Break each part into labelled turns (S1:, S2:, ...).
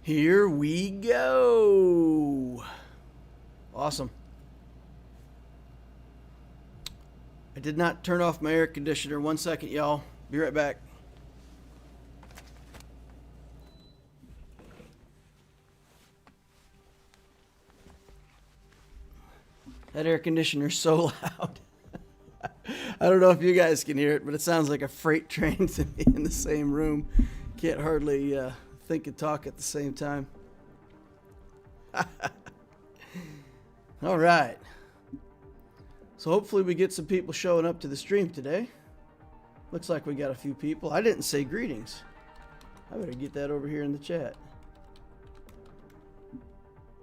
S1: Here we go. Awesome. I did not turn off my air conditioner. 1 second, y'all. Be right back. That air conditioner's so loud. I don't know if you guys can hear it, but it sounds like a freight train to me in the same room. Can't hardly think and talk at the same time. All right. So hopefully we get some people showing up to the stream today. Looks like we got a few people. I didn't say greetings. I better get that over here in the chat.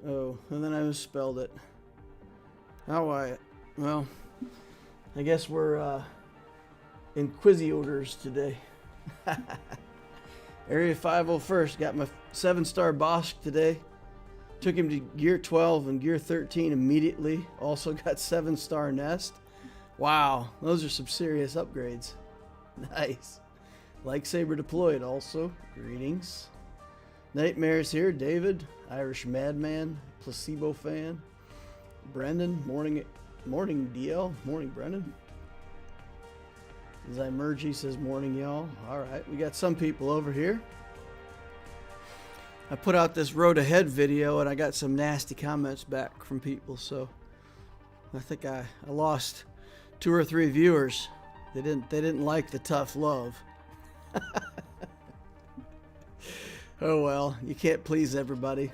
S1: Oh, and then I misspelled it. Well, I guess we're Inquisitors today. Area 501st got my 7-star Bosch today. Took him to gear 12 and gear 13 immediately. Also got 7-star Nest. Wow, those are some serious upgrades. Nice. Lightsaber deployed also. Greetings. Nightmares here. David, Irish Madman, Placebo Fan. Brendan, morning DL. Morning, Brendan. Zymergy says morning, y'all. All right, we got some people over here. I put out this road ahead video and I got some nasty comments back from people, so I think I lost 2 or 3 viewers. They didn't like the tough love. Oh well, you can't please everybody.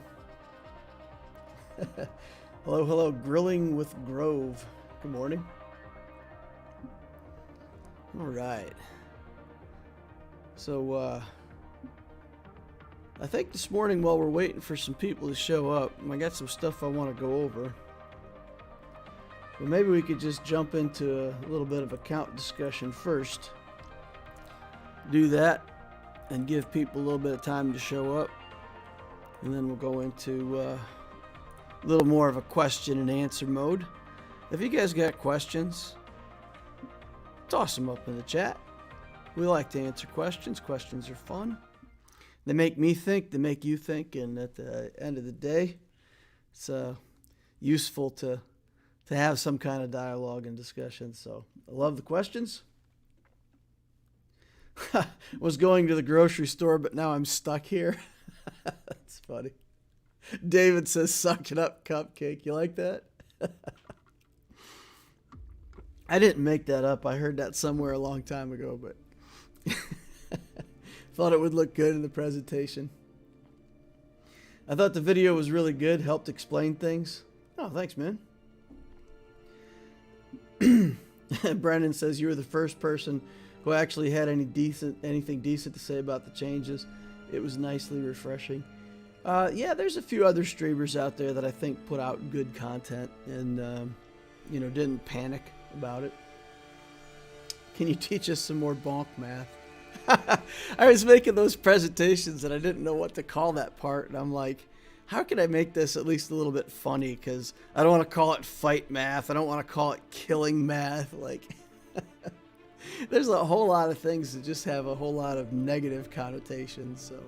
S1: Hello, Grilling with Grove. Good morning. All right. So, I think this morning while we're waiting for some people to show up, I got some stuff I want to go over. But maybe we could just jump into a little bit of account discussion first. Do that and give people a little bit of time to show up. And then we'll go into a little more of a question and answer mode. If you guys got questions, toss them up in the chat. We like to answer questions. Questions are fun. They make me think, they make you think, and at the end of the day, it's useful to have some kind of dialogue and discussion. So I love the questions. Was going to the grocery store, but now I'm stuck here. That's funny. David says, suck it up, cupcake. You like that? I didn't make that up. I heard that somewhere a long time ago, but thought it would look good in the presentation. I thought the video was really good, helped explain things. Oh, thanks, man. Brennan says you were the first person who actually had anything decent to say about the changes. It was nicely refreshing. Yeah, there's a few other streamers out there that I think put out good content and didn't panic about it. Can you teach us some more bonk math? I was making those presentations and I didn't know what to call that part, and I'm like, how can I make this at least a little bit funny? Because I don't want to call it fight math. I don't want to call it killing math. Like, there's a whole lot of things that just have a whole lot of negative connotations. So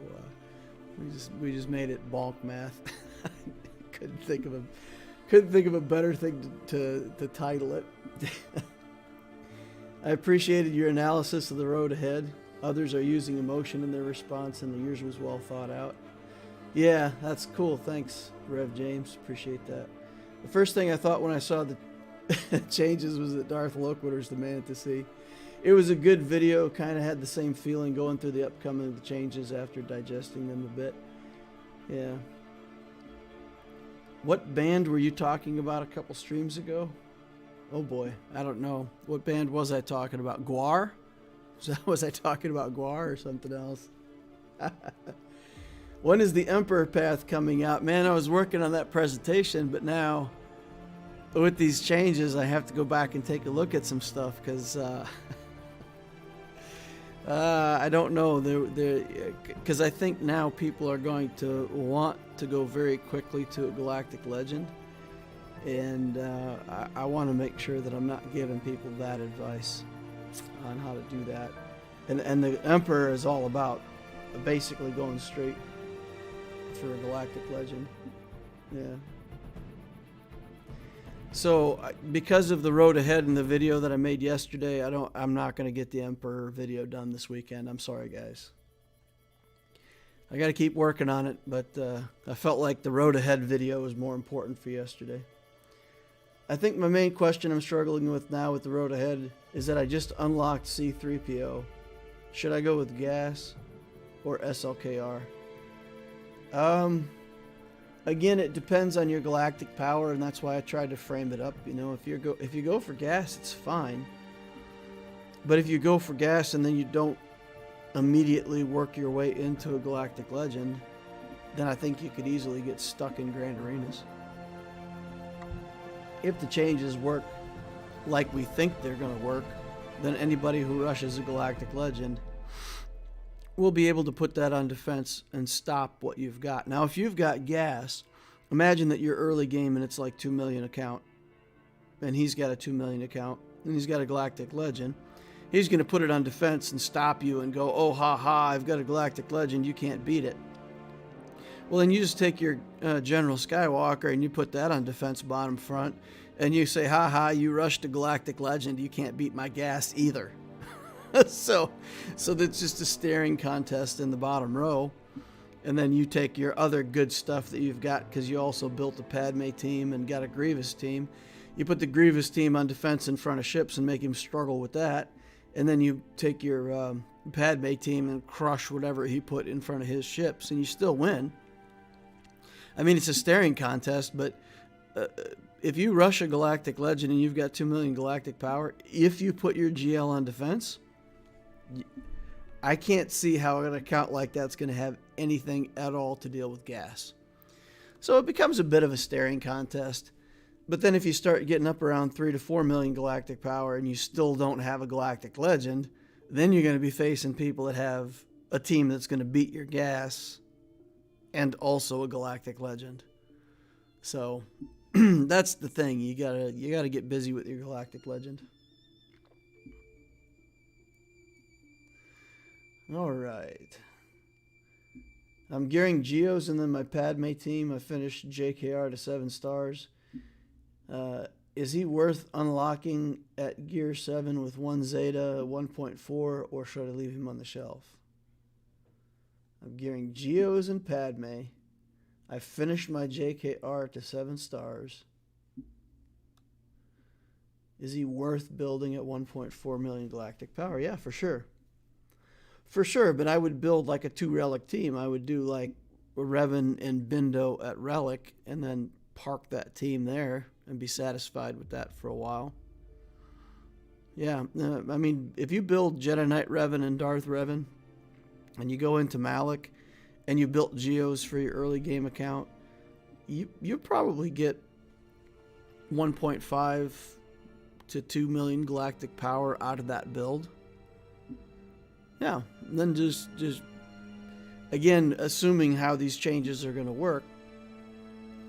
S1: we just made it bonk math. couldn't think of a better thing to title it. I appreciated your analysis of the road ahead. Others are using emotion in their response, and yours was well thought out. Yeah, that's cool. Thanks, Rev James. Appreciate that. The first thing I thought when I saw the changes was that Darth Loquitur's the man to see. It was a good video. Kind of had the same feeling going through the upcoming changes after digesting them a bit. Yeah. What band were you talking about a couple streams ago? Oh boy, I don't know. What band was I talking about? Guar? Was I talking about Guar or something else? When is the Emperor Path coming out? Man, I was working on that presentation, but now with these changes, I have to go back and take a look at some stuff because I don't know. Because I think now people are going to want to go very quickly to a Galactic Legend. And I want to make sure that I'm not giving people bad advice on how to do that. And the Emperor is all about basically going straight for a Galactic Legend. Yeah. So because of the road ahead in the video that I made yesterday, I'm not going to get the Emperor video done this weekend. I'm sorry, guys. I got to keep working on it, but I felt like the road ahead video was more important for yesterday. I think my main question I'm struggling with now with the road ahead is that I just unlocked C-3PO. Should I go with GAS or SLKR? Again, it depends on your galactic power, and that's why I tried to frame it up. You know, if you go for GAS, it's fine. But if you go for GAS and then you don't immediately work your way into a Galactic Legend, then I think you could easily get stuck in Grand Arenas. If the changes work like we think they're going to work, then anybody who rushes a Galactic Legend will be able to put that on defense and stop what you've got. Now, if you've got gas, imagine that your early game and it's like 2 million account, and he's got a 2 million account, and he's got a Galactic Legend. He's going to put it on defense and stop you and go, oh, ha, ha, I've got a Galactic Legend, you can't beat it. Well, then you just take your General Skywalker and you put that on defense bottom front, and you say, ha, ha, you rushed a Galactic Legend, you can't beat my gas either. So that's just a staring contest in the bottom row. And then you take your other good stuff that you've got, because you also built a Padme team and got a Grievous team. You put the Grievous team on defense in front of ships and make him struggle with that. And then you take your Padme team and crush whatever he put in front of his ships, and you still win. I mean, it's a staring contest, but if you rush a Galactic Legend and you've got 2 million galactic power, if you put your GL on defense, I can't see how an account like that's going to have anything at all to deal with gas. So it becomes a bit of a staring contest. But then if you start getting up around 3 to 4 million galactic power and you still don't have a Galactic Legend, then you're going to be facing people that have a team that's going to beat your gas and also a Galactic Legend. So that's the thing. You gotta get busy with your Galactic Legend. All right. I'm gearing Geos and then my Padme team. I finished JKR to 7 stars. Is he worth unlocking at Gear 7 with 1 Zeta, 1.4, or should I leave him on the shelf? I'm gearing Geos and Padme. I finished my JKR to 7 stars. Is he worth building at 1.4 million galactic power? Yeah, for sure. For sure, but I would build like a 2-relic team. I would do like Revan and Bindo at Relic and then park that team there and be satisfied with that for a while. Yeah, I mean, if you build Jedi Knight Revan and Darth Revan and you go into Malak and you built Geos for your early game account, you probably get 1.5 to 2 million galactic power out of that build. Yeah, and then just again, assuming how these changes are going to work,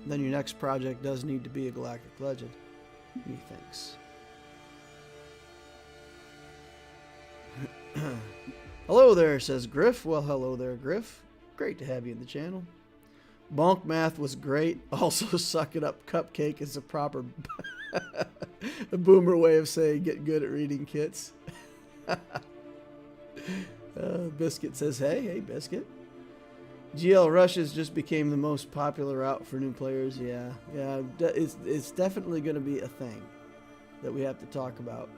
S1: then your next project does need to be a Galactic Legend, methinks. Hello there, says Griff. Well, hello there, Griff. Great to have you in the channel. Bonk math was great. Also, suck it up cupcake is a proper a boomer way of saying get good at reading kits. Biscuit says, hey, Biscuit. GL rushes just became the most popular route for new players. Yeah, it's definitely going to be a thing that we have to talk about.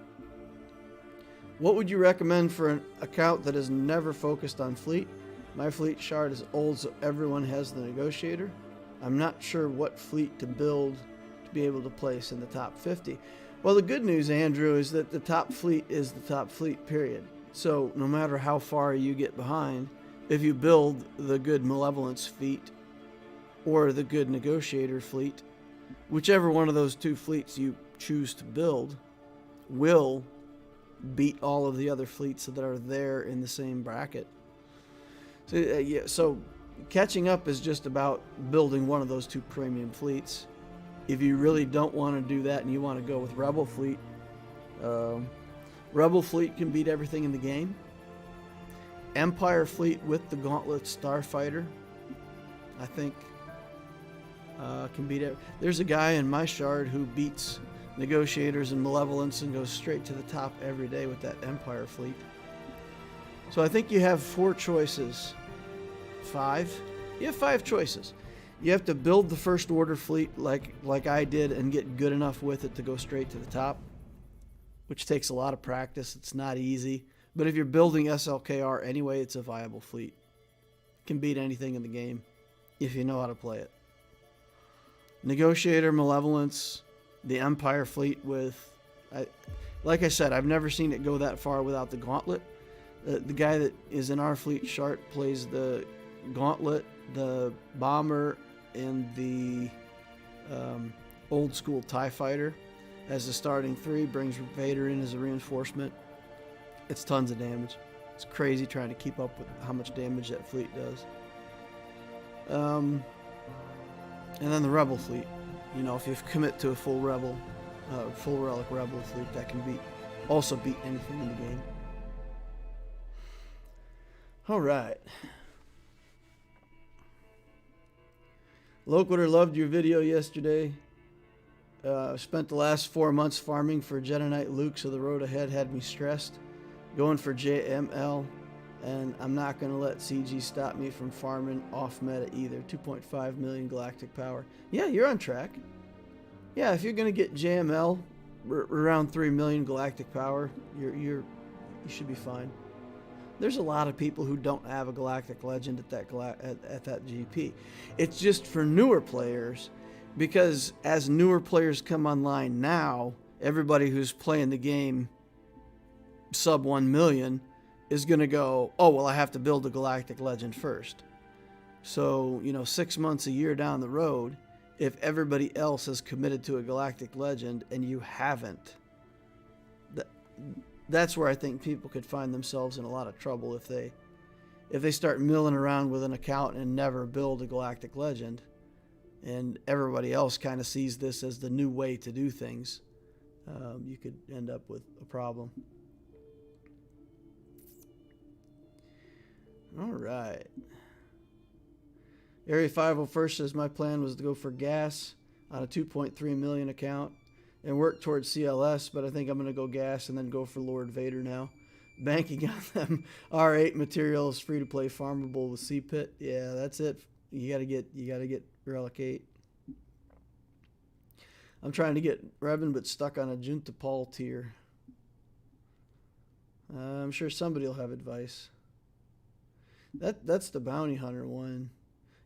S1: What would you recommend for an account that is never focused on fleet? My fleet shard is old, so everyone has the negotiator. I'm not sure what fleet to build to be able to place in the top 50. Well, the good news, Andrew, is that the top fleet is the top fleet, period. So no matter how far you get behind, if you build the good Malevolence fleet or the good Negotiator fleet, whichever one of those two fleets you choose to build will beat all of the other fleets that are there in the same bracket. So, yeah, so catching up is just about building one of those two premium fleets. If you really don't want to do that and you want to go with Rebel fleet, Rebel fleet can beat everything in the game. Empire fleet with the Gauntlet Starfighter I think can beat it. There's a guy in my shard who beats Negotiators and Malevolence and goes straight to the top every day with that Empire fleet. So I think you have 4 choices. 5? You have 5 choices. You have to build the First Order fleet like I did and get good enough with it to go straight to the top, which takes a lot of practice. It's not easy. But if you're building SLKR anyway, it's a viable fleet. Can beat anything in the game if you know how to play it. Negotiator, Malevolence, the Empire fleet with... like I said, I've never seen it go that far without the Gauntlet. The guy that is in our fleet chart plays the Gauntlet, the Bomber, and the old school TIE Fighter as the starting 3, brings Vader in as a reinforcement. It's tons of damage. It's crazy trying to keep up with how much damage that fleet does. And then the Rebel fleet. You know, if you commit to a full Relic Rebel fleet, that can also beat anything in the game. All right. Loquitur, loved your video yesterday. Spent the last 4 months farming for Jedi Knight Luke, so the road ahead had me stressed. Going for JML, and I'm not going to let CG stop me from farming off meta either. 2.5 million galactic power. Yeah, you're on track. Yeah, if you're going to get JML around 3 million galactic power, you should be fine. There's a lot of people who don't have a galactic legend at that GP. It's just for newer players, because as newer players come online now, everybody who's playing the game sub 1 million is going to go, oh, well, I have to build a galactic legend first. So, 6 months, a year down the road, if everybody else has committed to a galactic legend and you haven't, that's where I think people could find themselves in a lot of trouble if they start milling around with an account and never build a galactic legend, and everybody else kind of sees this as the new way to do things. You could end up with a problem. All right. Area 501st says my plan was to go for gas on a 2.3 million account and work towards CLS, but I think I'm going to go gas and then go for Lord Vader now. Banking on them R8 materials, free to play, farmable with C-Pit. Yeah, that's it. You gotta get Relic 8. I'm trying to get Revan, but stuck on a Junta Paul tier. I'm sure somebody will have advice. That's the bounty hunter one.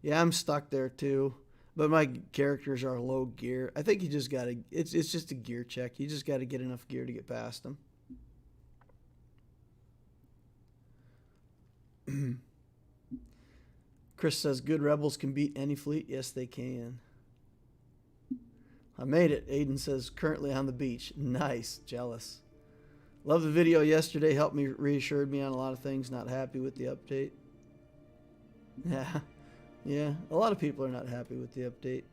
S1: Yeah, I'm stuck there too. But my characters are low gear. I think you just gotta... It's just a gear check. You just gotta get enough gear to get past them. Chris says, good rebels can beat any fleet. Yes, they can. I made it. Aiden says, currently on the beach. Nice. Jealous. Love the video yesterday. Helped me, reassured me on a lot of things. Not happy with the update. Yeah. Yeah, a lot of people are not happy with the update.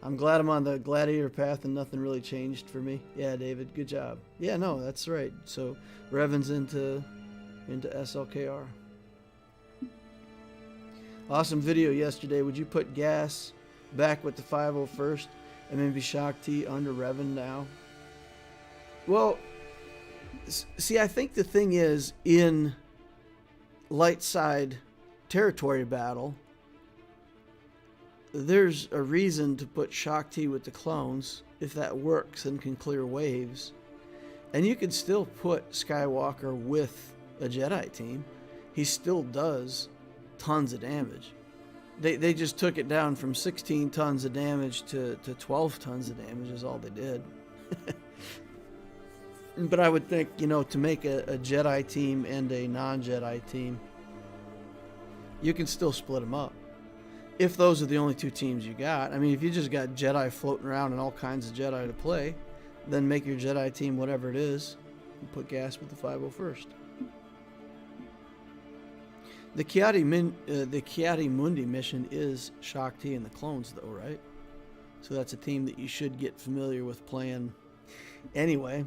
S1: I'm glad I'm on the gladiator path and nothing really changed for me. Yeah, David, good job. Yeah, no, that's right. So Revan's into SLKR. Awesome video yesterday. Would you put gas back with the 501st and maybe Shock T under Revan now? Well, see, I think the thing is, in light side territory battle, there's a reason to put Shock T with the clones if that works and can clear waves. And you can still put Skywalker with a Jedi team. He still does tons of damage. They just took it down from 16 tons of damage to 12 tons of damage is all they did. But I would think, to make a Jedi team and a non-Jedi team, you can still split them up. If those are the only two teams you got. I mean, if you just got Jedi floating around and all kinds of Jedi to play, then make your Jedi team whatever it is and put gas with the 501st. The Kiadi Mundi mission is Shock T and the clones, though, right? So that's a team that you should get familiar with playing anyway.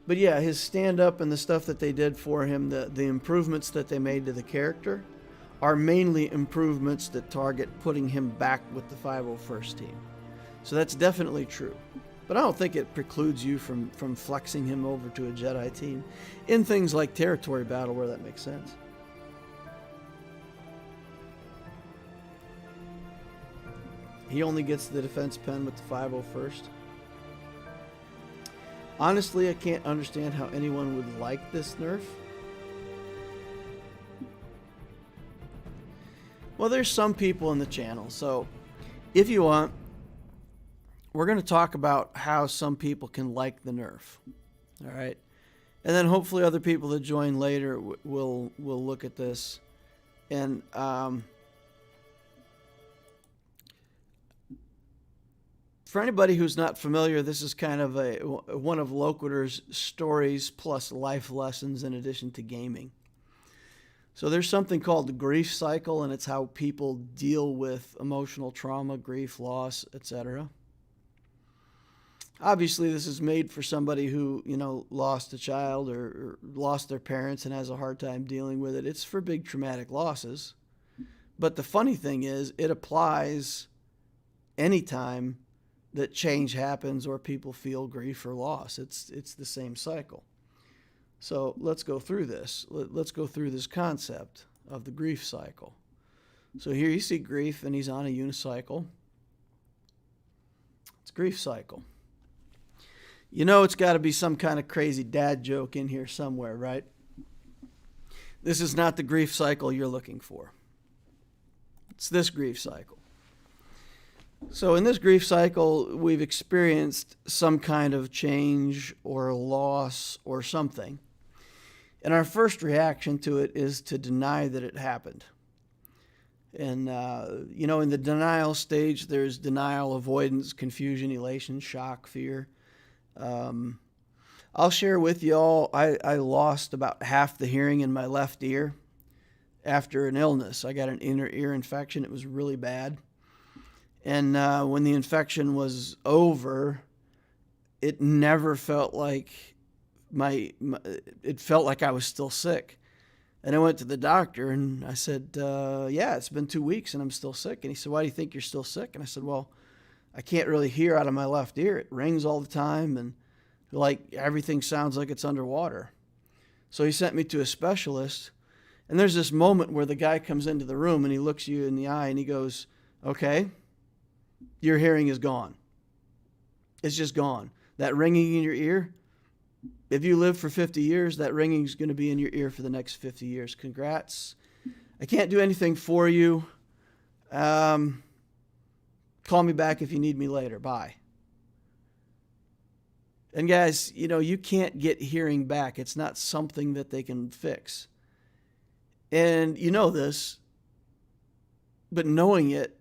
S1: But yeah, his stand-up and the stuff that they did for him, the improvements that they made to the character, are mainly improvements that target putting him back with the 501st team. So that's definitely true. But I don't think it precludes you from flexing him over to a Jedi team in things like territory battle where that makes sense. He only gets the defense pen with the 501st. Honestly, I can't understand how anyone would like this nerf. Well, there's some people in the channel, so if you want, we're going to talk about how some people can like the nerf. All right? And then hopefully other people that join later will look at this. And for anybody who's not familiar, this is kind of one of Loquitur's stories plus life lessons in addition to gaming. So there's something called the grief cycle, and it's how people deal with emotional trauma, grief, loss, etc. Obviously, this is made for somebody who, lost a child or lost their parents and has a hard time dealing with it. It's for big traumatic losses. But the funny thing is, it applies anytime that change happens or people feel grief or loss. It's the same cycle. So let's go through this. Let's go through this concept of the grief cycle. So here you see grief, and he's on a unicycle. It's grief cycle. It's got to be some kind of crazy dad joke in here somewhere, right? This is not the grief cycle you're looking for. It's this grief cycle. So in this grief cycle, we've experienced some kind of change or loss or something. And our first reaction to it is to deny that it happened. And, in the denial stage, there's denial, avoidance, confusion, elation, shock, fear. I'll share with y'all, I lost about half the hearing in my left ear after an illness. I got an inner ear infection. It was really bad. And when the infection was over, it never felt like it felt like I was still sick. And I went to the doctor and I said, yeah, it's been 2 weeks and I'm still sick. And he said, why do you think you're still sick? And I said, well, I can't really hear out of my left ear. It rings all the time and like everything sounds like it's underwater. So he sent me to a specialist. And there's this moment where the guy comes into the room and he looks you in the eye and he goes, okay, your hearing is gone. It's just gone. That ringing in your ear, if you live for 50 years, that ringing is going to be in your ear for the next 50 years. Congrats. I can't do anything for you. Call me back if you need me later. Bye. And guys, you can't get hearing back. It's not something that they can fix. And you know this, but knowing it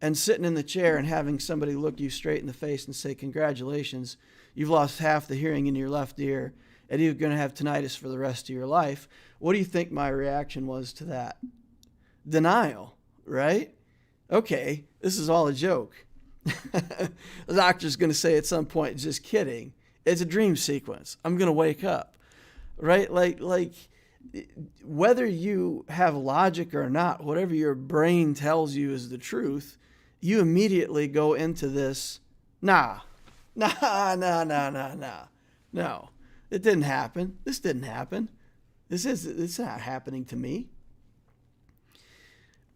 S1: and sitting in the chair and having somebody look you straight in the face and say, congratulations, you've lost half the hearing in your left ear and you're going to have tinnitus for the rest of your life. What do you think my reaction was to that? Denial, right? Okay, this is all a joke. The doctor's going to say at some point, just kidding. It's a dream sequence. I'm going to wake up, right? Like whether you have logic or not, whatever your brain tells you is the truth, you immediately go into this, no, it didn't happen. This didn't happen. It's not happening to me.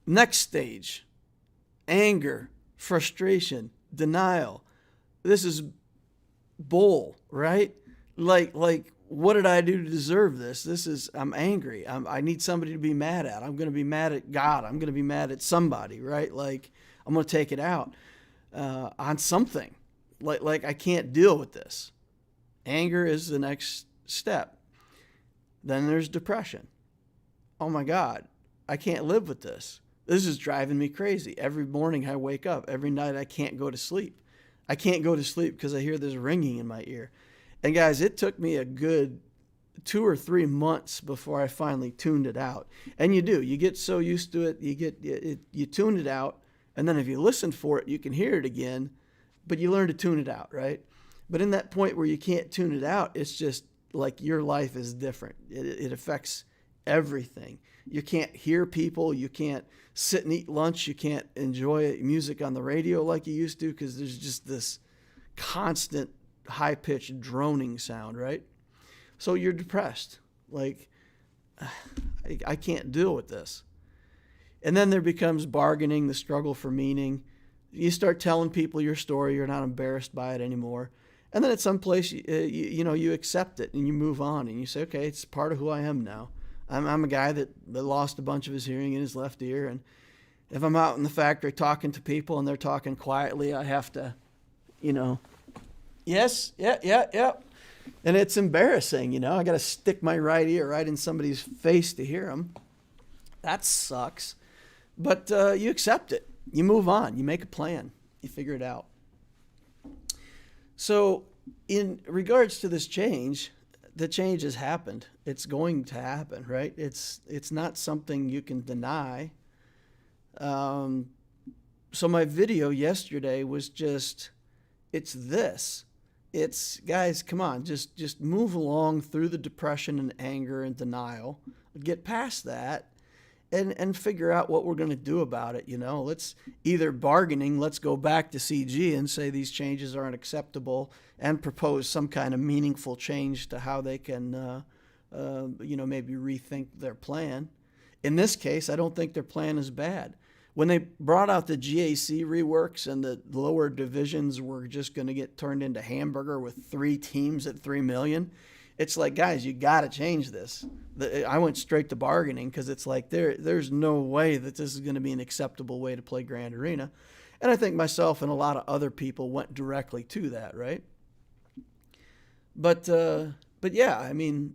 S1: Next stage, anger, frustration, denial. This is bull, right? Like, what did I do to deserve this? I'm angry. I need somebody to be mad at. I'm going to be mad at God. I'm going to be mad at somebody, right? Like, I'm going to take it out on something. Like I can't deal with this. Anger is the next step. Then there's depression. Oh my God, I can't live with this. This is driving me crazy. Every morning I wake up. Every night I can't go to sleep. I can't go to sleep because I hear this ringing in my ear. And guys, it took me a good 2 or 3 months before I finally tuned it out. And you do. You get so used to it, you tune it out. And then if you listen for it, you can hear it again. But you learn to tune it out, right? But in that point where you can't tune it out, it's just like your life is different. It affects everything. You can't hear people. You can't sit and eat lunch. You can't enjoy music on the radio like you used to because there's just this constant high-pitched droning sound, right? So you're depressed. Like, I can't deal with this. And then there becomes bargaining, the struggle for meaning. You start telling people your story. You're not embarrassed by it anymore. And then at some place, you accept it and you move on and you say, okay, it's part of who I am now. I'm a guy that lost a bunch of his hearing in his left ear. And if I'm out in the factory talking to people and they're talking quietly, I have to, yes, yeah. And it's embarrassing, I got to stick my right ear right in somebody's face to hear them. That sucks. But you accept it. You move on. You make a plan. You figure it out. So in regards to this change, the change has happened. It's going to happen, right? It's not something you can deny. So my video yesterday was just, it's this. It's, guys, come on, just move along through the depression and anger and denial. Get past that and figure out what we're going to do about it. Let's either bargaining, let's go back to CG and say these changes aren't acceptable and propose some kind of meaningful change to how they can, maybe rethink their plan. In this case, I don't think their plan is bad. When they brought out the GAC reworks and the lower divisions were just going to get turned into hamburger with 3 teams at 3 million, it's like, guys, you got to change this. I went straight to bargaining because it's like there's no way that this is going to be an acceptable way to play Grand Arena. And I think myself and a lot of other people went directly to that, right? But yeah, I mean,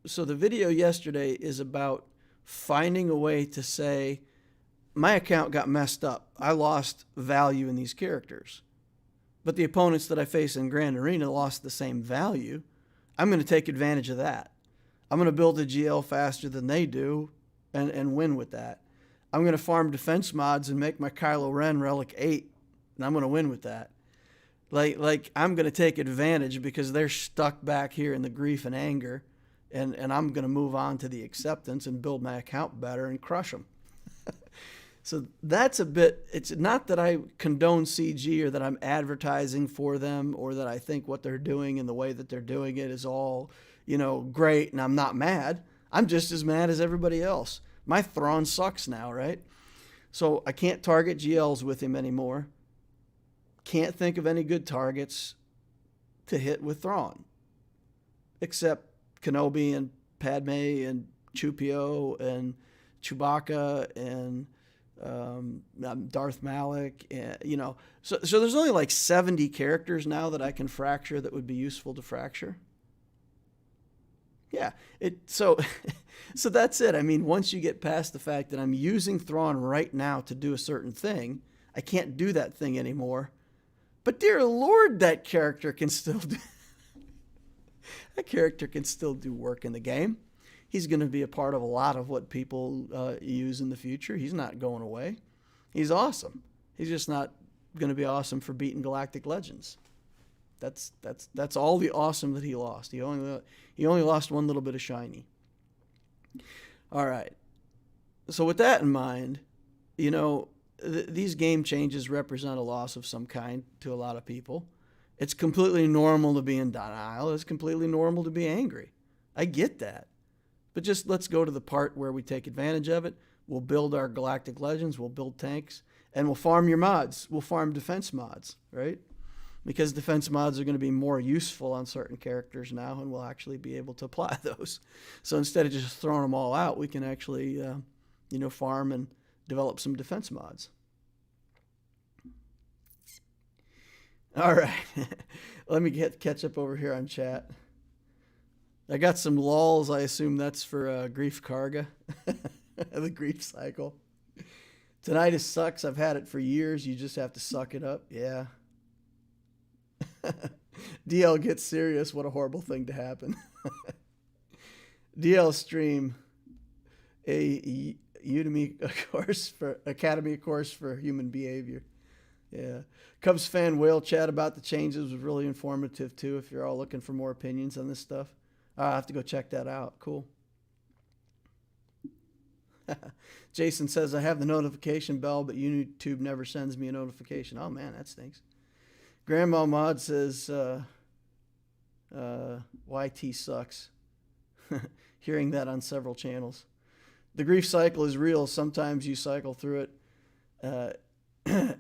S1: so the video yesterday is about finding a way to say, my account got messed up. I lost value in these characters. But the opponents that I face in Grand Arena lost the same value. I'm going to take advantage of that. I'm going to build a GL faster than they do and win with that. I'm going to farm defense mods and make my Kylo Ren Relic 8, and I'm going to win with that. Like I'm going to take advantage because they're stuck back here in the grief and anger, and I'm going to move on to the acceptance and build my account better and crush them. So that's a bit, it's not that I condone CG or that I'm advertising for them or that I think what they're doing and the way that they're doing it is all, great and I'm not mad. I'm just as mad as everybody else. My Thrawn sucks now, right? So I can't target GLs with him anymore. Can't think of any good targets to hit with Thrawn. Except Kenobi and Padme and Chupio and Chewbacca and Darth Malik, so there's only like 70 characters now that I can fracture that would be useful to fracture. Yeah, so that's it. I mean, once you get past the fact that I'm using Thrawn right now to do a certain thing, I can't do that thing anymore. But dear Lord, that character can still do work in the game. He's going to be a part of a lot of what people use in the future. He's not going away. He's awesome. He's just not going to be awesome for beating Galactic Legends. That's all the awesome that he lost. He only lost one little bit of shiny. All right. So with that in mind, these game changes represent a loss of some kind to a lot of people. It's completely normal to be in denial. It's completely normal to be angry. I get that. But just let's go to the part where we take advantage of it. We'll build our Galactic Legends, we'll build tanks, and we'll farm your mods. We'll farm defense mods, right? Because defense mods are going to be more useful on certain characters now, and we'll actually be able to apply those. So instead of just throwing them all out, we can actually, farm and develop some defense mods. All right. Let me catch up over here on chat. I got some lulls. I assume that's for Grief Karga, the grief cycle. Tinnitus sucks. I've had it for years. You just have to suck it up. Yeah. DL gets serious. What a horrible thing to happen. DL stream a Udemy Academy course for human behavior. Yeah. Cubs fan whale chat about the changes was really informative too. If you're all looking for more opinions on this stuff. I'll have to go check that out. Cool. Jason says, I have the notification bell, but YouTube never sends me a notification. Oh, man, that stinks. Grandma Mod says, YT sucks. Hearing that on several channels. The grief cycle is real. Sometimes you cycle through it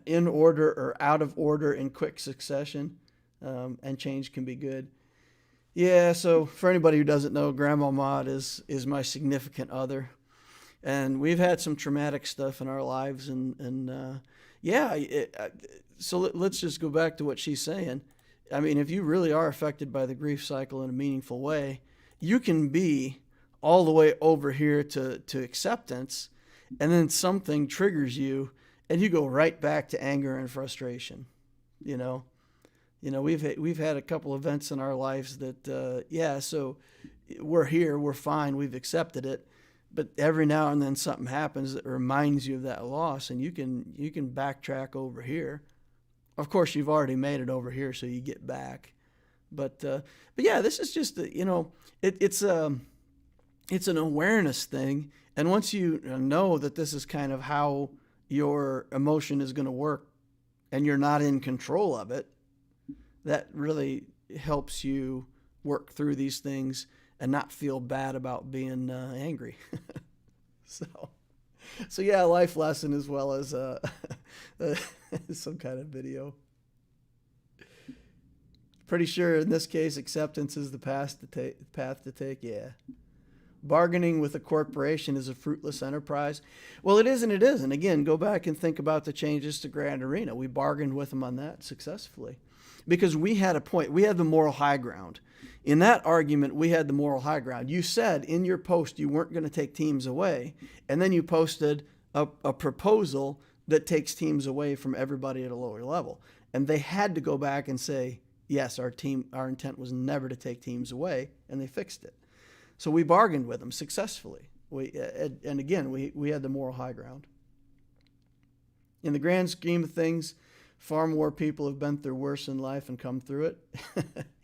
S1: in order or out of order in quick succession, and change can be good. Yeah, so for anybody who doesn't know, Grandma Maud is my significant other. And we've had some traumatic stuff in our lives. So let's just go back to what she's saying. I mean, if you really are affected by the grief cycle in a meaningful way, you can be all the way over here to acceptance, and then something triggers you, and you go right back to anger and frustration, you know? We've had a couple events in our lives that, so we're here, we're fine, we've accepted it, but every now and then something happens that reminds you of that loss, and you can backtrack over here. Of course, you've already made it over here, so you get back. But yeah, this is just it's an awareness thing, and once you know that this is kind of how your emotion is going to work, and you're not in control of it, that really helps you work through these things and not feel bad about being angry. So yeah, life lesson as well as some kind of video. Pretty sure in this case, acceptance is the path to take. Yeah. Bargaining with a corporation is a fruitless enterprise. Well, it is and it isn't. Again, go back and think about the changes to Grand Arena. We bargained with them on that successfully because we had a point. We had the moral high ground. In that argument, we had the moral high ground. You said in your post you weren't going to take teams away, and then you posted a proposal that takes teams away from everybody at a lower level. And they had to go back and say, yes, our intent was never to take teams away, and they fixed it. So we bargained with them successfully. We had the moral high ground. In the grand scheme of things, far more people have been through worse in life and come through it.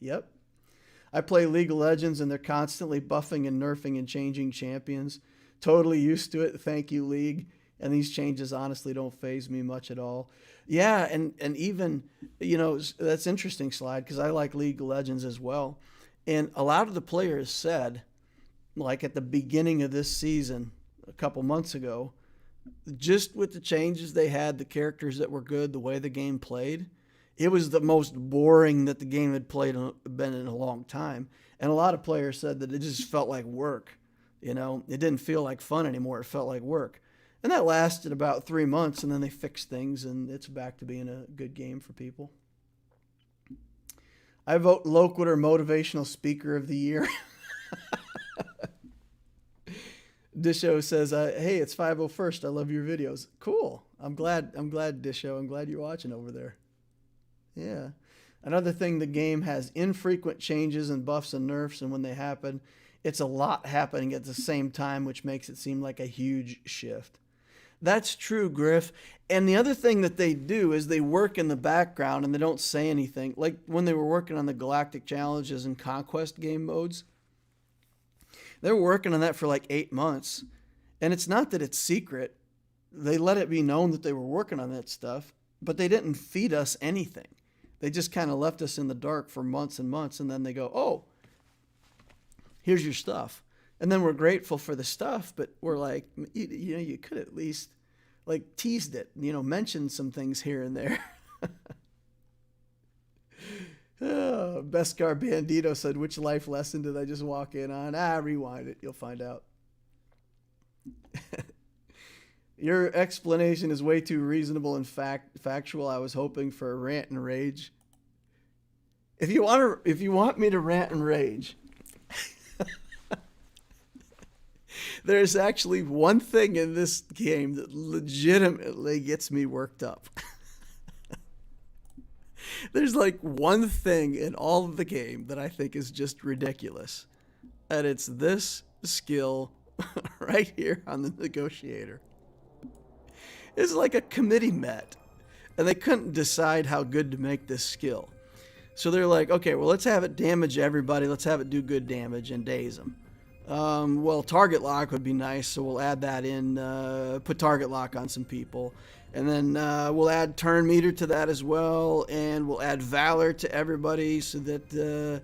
S1: Yep. I play League of Legends, and they're constantly buffing and nerfing and changing champions. Totally used to it. Thank you, League. And these changes honestly don't faze me much at all. Yeah, and even, that's interesting, Slide, because I like League of Legends as well. And a lot of the players said, like at the beginning of this season, a couple months ago, just with the changes they had, the characters that were good, the way the game played, it was the most boring that the game had been in a long time. And a lot of players said that it just felt like work. It didn't feel like fun anymore. It felt like work. And that lasted about 3 months, and then they fixed things, and it's back to being a good game for people. I vote Loquitur Motivational Speaker of the Year. Disho says, hey, it's 501st. I love your videos. Cool. I'm glad, Disho. I'm glad you're watching over there. Yeah. Another thing, the game has infrequent changes and buffs and nerfs, and when they happen, it's a lot happening at the same time, which makes it seem like a huge shift. That's true, Griff. And the other thing that they do is they work in the background and they don't say anything. Like when they were working on the Galactic Challenges and Conquest game modes, they were working on that for like 8 months. And it's not that it's secret. They let it be known that they were working on that stuff, but they didn't feed us anything. They just kind of left us in the dark for months and months, and then they go, oh, here's your stuff. And then we're grateful for the stuff, but we're like, you could at least like teased it, mentioned some things here and there. Beskar Bandito said, which life lesson did I just walk in on? Rewind it. You'll find out. Your explanation is way too reasonable and factual. I was hoping for a rant and rage. If you want me to rant and rage, there's actually one thing in this game that legitimately gets me worked up. There's like one thing in all of the game that I think is just ridiculous. And it's this skill right here on the negotiator. It's like a committee met, and they couldn't decide how good to make this skill. So they're like, okay, well, let's have it damage everybody. Let's have it do good damage and daze them. Well, target lock would be nice, so we'll add that in. Put target lock on some people. And then we'll add turn meter to that as well, and we'll add valor to everybody so that the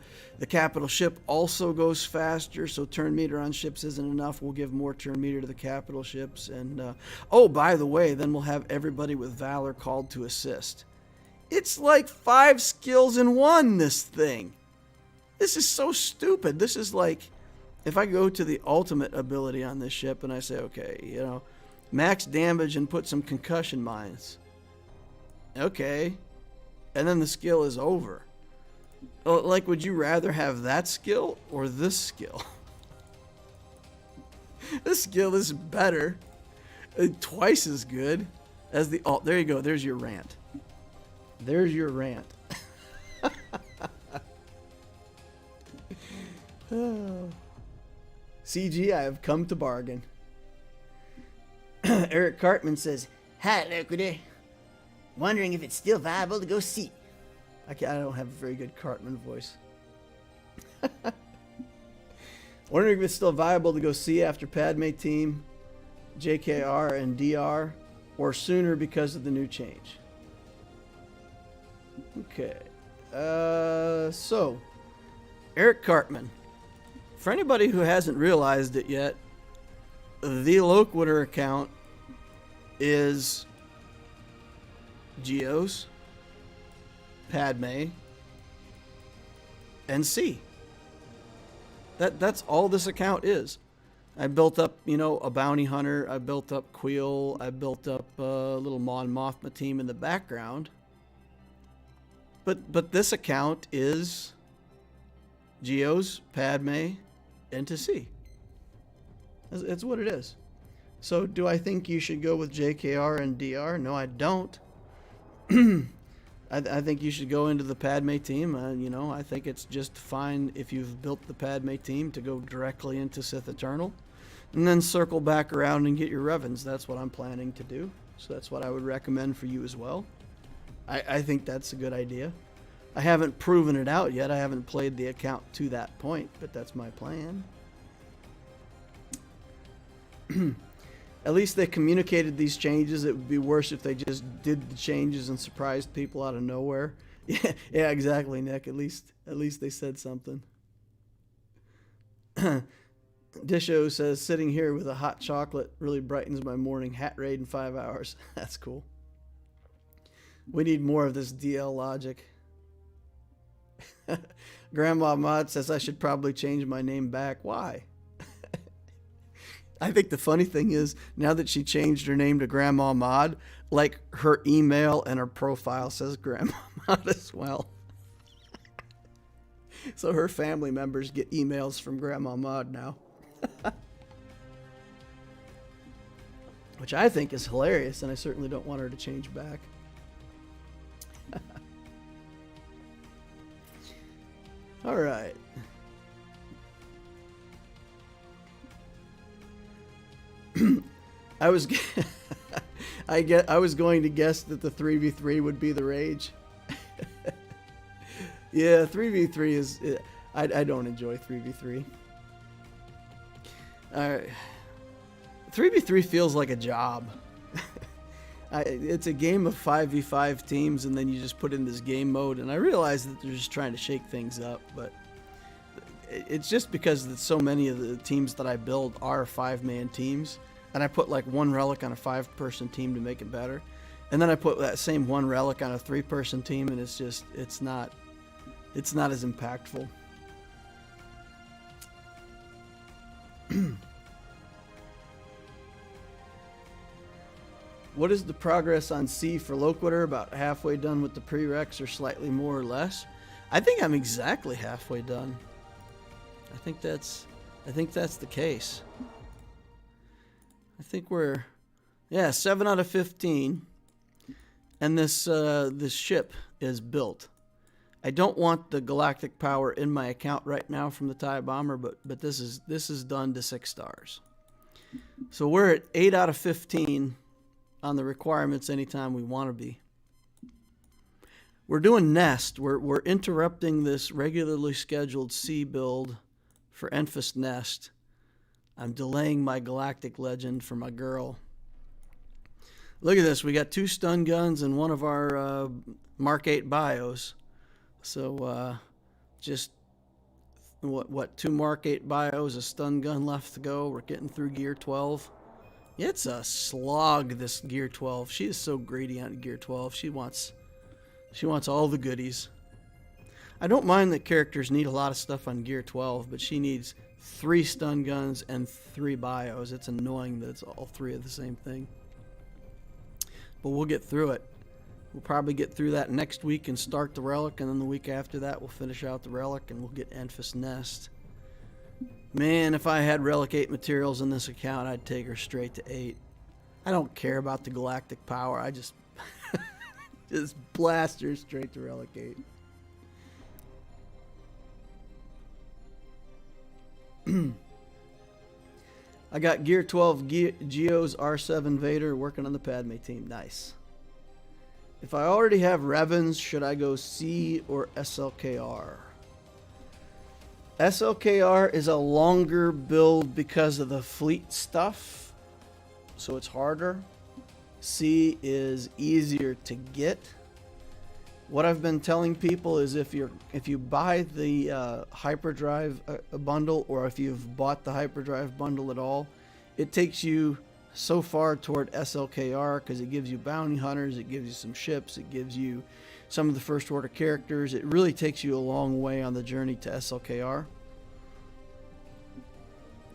S1: capital ship also goes faster. So turn meter on ships isn't enough. We'll give more turn meter to the capital ships. And oh, by the way, then we'll have everybody with valor called to assist. It's like 5 skills in one, this thing. This is so stupid. This is like, if I go to the ultimate ability on this ship and I say, okay, you know, max damage and put some concussion mines. Okay. And then the skill is over. Like, would you rather have that skill or this skill? This skill is better. Twice as good as the... Oh, there you go. There's your rant. There's your rant. CG, I have come to bargain. Eric Cartman says, "Hi, Loquitur. Wondering if it's still viable to go see." I don't have a very good Cartman voice. Wondering if it's still viable to go see after Padme team, JKR and DR, or sooner because of the new change. Okay. So, Eric Cartman. For anybody who hasn't realized it yet, the Loquitur account is Geos, Padme, and C. That's all this account is. I built up, you know, a bounty hunter. I built up Queel. I built up a little Mon Mothma team in the background. But this account is Geos, Padme, and to C. It's what it is. So do I think you should go with JKR and DR? No, I don't. I think you should go into the Padme team. You know, I think it's just fine if you've built the Padme team to go directly into Sith Eternal and then circle back around and get your Revens. That's what I'm planning to do. So that's what I would recommend for you as well. I think that's a good idea. I haven't proven it out yet. I haven't played the account to that point, but that's my plan. At least they communicated these changes. It would be worse if they just did the changes and surprised people out of nowhere. Yeah, exactly, Nick. At least they said something. Disho says, "Sitting here with a hot chocolate really brightens my morning. Hat raid in 5 hours." That's cool. We need more of this DL logic. Grandma Mod says I should probably change my name back. Why? I think the funny thing is, now that she changed her name to Grandma Mod, like her email and her profile says Grandma Mod as well. So her family members get emails from Grandma Mod now. Which I think is hilarious, and I certainly don't want her to change back. All right. I was going to guess that the 3v3 would be the rage. Yeah, 3v3 is... I don't enjoy 3v3. Alright. 3v3 feels like a job. It's a game of 5v5 teams, and then you just put in this game mode, and I realize that they're just trying to shake things up, but it's just because so many of the teams that I build are 5-man teams, and I put like one relic on a 5-person team to make it better, and then I put that same one relic on a 3-person team, and it's not as impactful. What is the progress on C for Loquitur? About halfway done with the prereqs, or slightly more or less? I think I'm exactly halfway done. I think that's the case. I think we're 7 out of 15, and this ship is built. I don't want the galactic power in my account right now from the TIE bomber, but this is done to 6 stars. So we're at 8 out of 15 on the requirements anytime we want to be. We're doing Nest. We're interrupting this regularly scheduled C build for Enfys Nest I'm delaying my galactic legend for my girl. Look at this. We got 2 stun guns and one of our Mark 8 bios. So just what 2 Mark 8 bios, a stun gun left to go. We're getting through gear 12. It's a slog, this gear 12. She is so greedy on gear 12. She wants all the goodies. I don't mind that characters need a lot of stuff on gear 12, but she needs 3 stun guns and 3 bios. It's annoying that it's all 3 of the same thing. But we'll get through it. We'll probably get through that next week and start the relic, and then the week after that we'll finish out the relic and we'll get Enfys Nest. Man, if I had relic 8 materials in this account, I'd take her straight to 8. I don't care about the galactic power. I just just blast her straight to relic 8. I got Gear 12 Geo's R7 Vader working on the Padme team. Nice. If I already have Revens, should I go C or SLKR? SLKR is a longer build because of the fleet stuff, so it's harder. C is easier to get. What I've been telling people is if you buy the hyperdrive bundle, or if you've bought the hyperdrive bundle at all, it takes you so far toward SLKR because it gives you bounty hunters, it gives you some ships, it gives you some of the first order characters. It really takes you a long way on the journey to SLKR,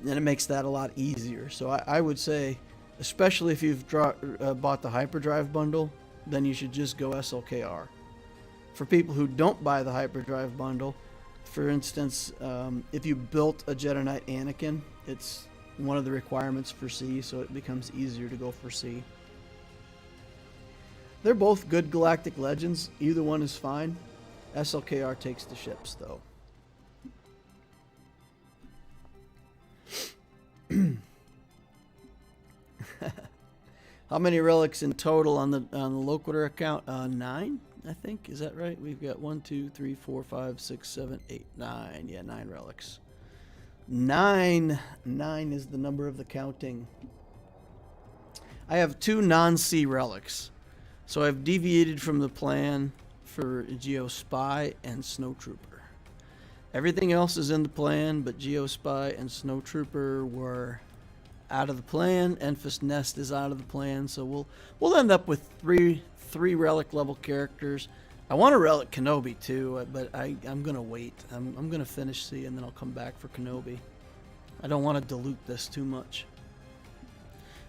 S1: and it makes that a lot easier. So I would say, especially if you've bought the hyperdrive bundle, then you should just go SLKR. For people who don't buy the hyperdrive bundle, for instance, if you built a Jedi Knight Anakin, it's one of the requirements for C, so it becomes easier to go for C. They're both good galactic legends. Either one is fine. SLKR takes the ships, though. How many relics in total on the Loquitur account? 9, I think. Is that right? We've got 1, 2, 3, 4, 5, 6, 7, 8, 9. Yeah, 9 relics. 9 is the number of the counting. I have 2 non-C relics, so I've deviated from the plan for Geo Spy and Snowtrooper. Everything else is in the plan, but Geo Spy and Snowtrooper were out of the plan. Enfys Nest is out of the plan, so we'll end up with three relic level characters. I want a relic Kenobi too, but I'm gonna wait. I'm gonna finish C and then I'll come back for Kenobi. I don't want to dilute this too much.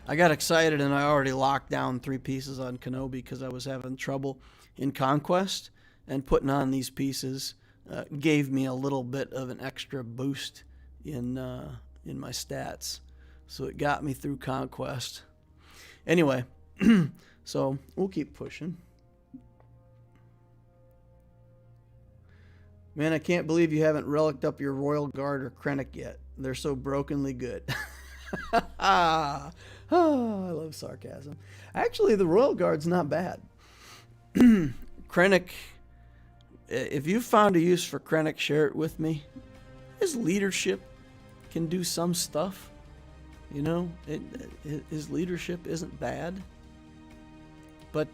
S1: I got excited and I already locked down 3 pieces on Kenobi because I was having trouble in Conquest, and putting on these pieces gave me a little bit of an extra boost in my stats. So it got me through Conquest. Anyway, so we'll keep pushing. Man, I can't believe you haven't reliced up your Royal Guard or Krennic yet. They're so brokenly good. I love sarcasm. Actually, the Royal Guard's not bad. Krennic, if you found a use for Krennic, share it with me. His leadership can do some stuff. You know, his leadership isn't bad. But,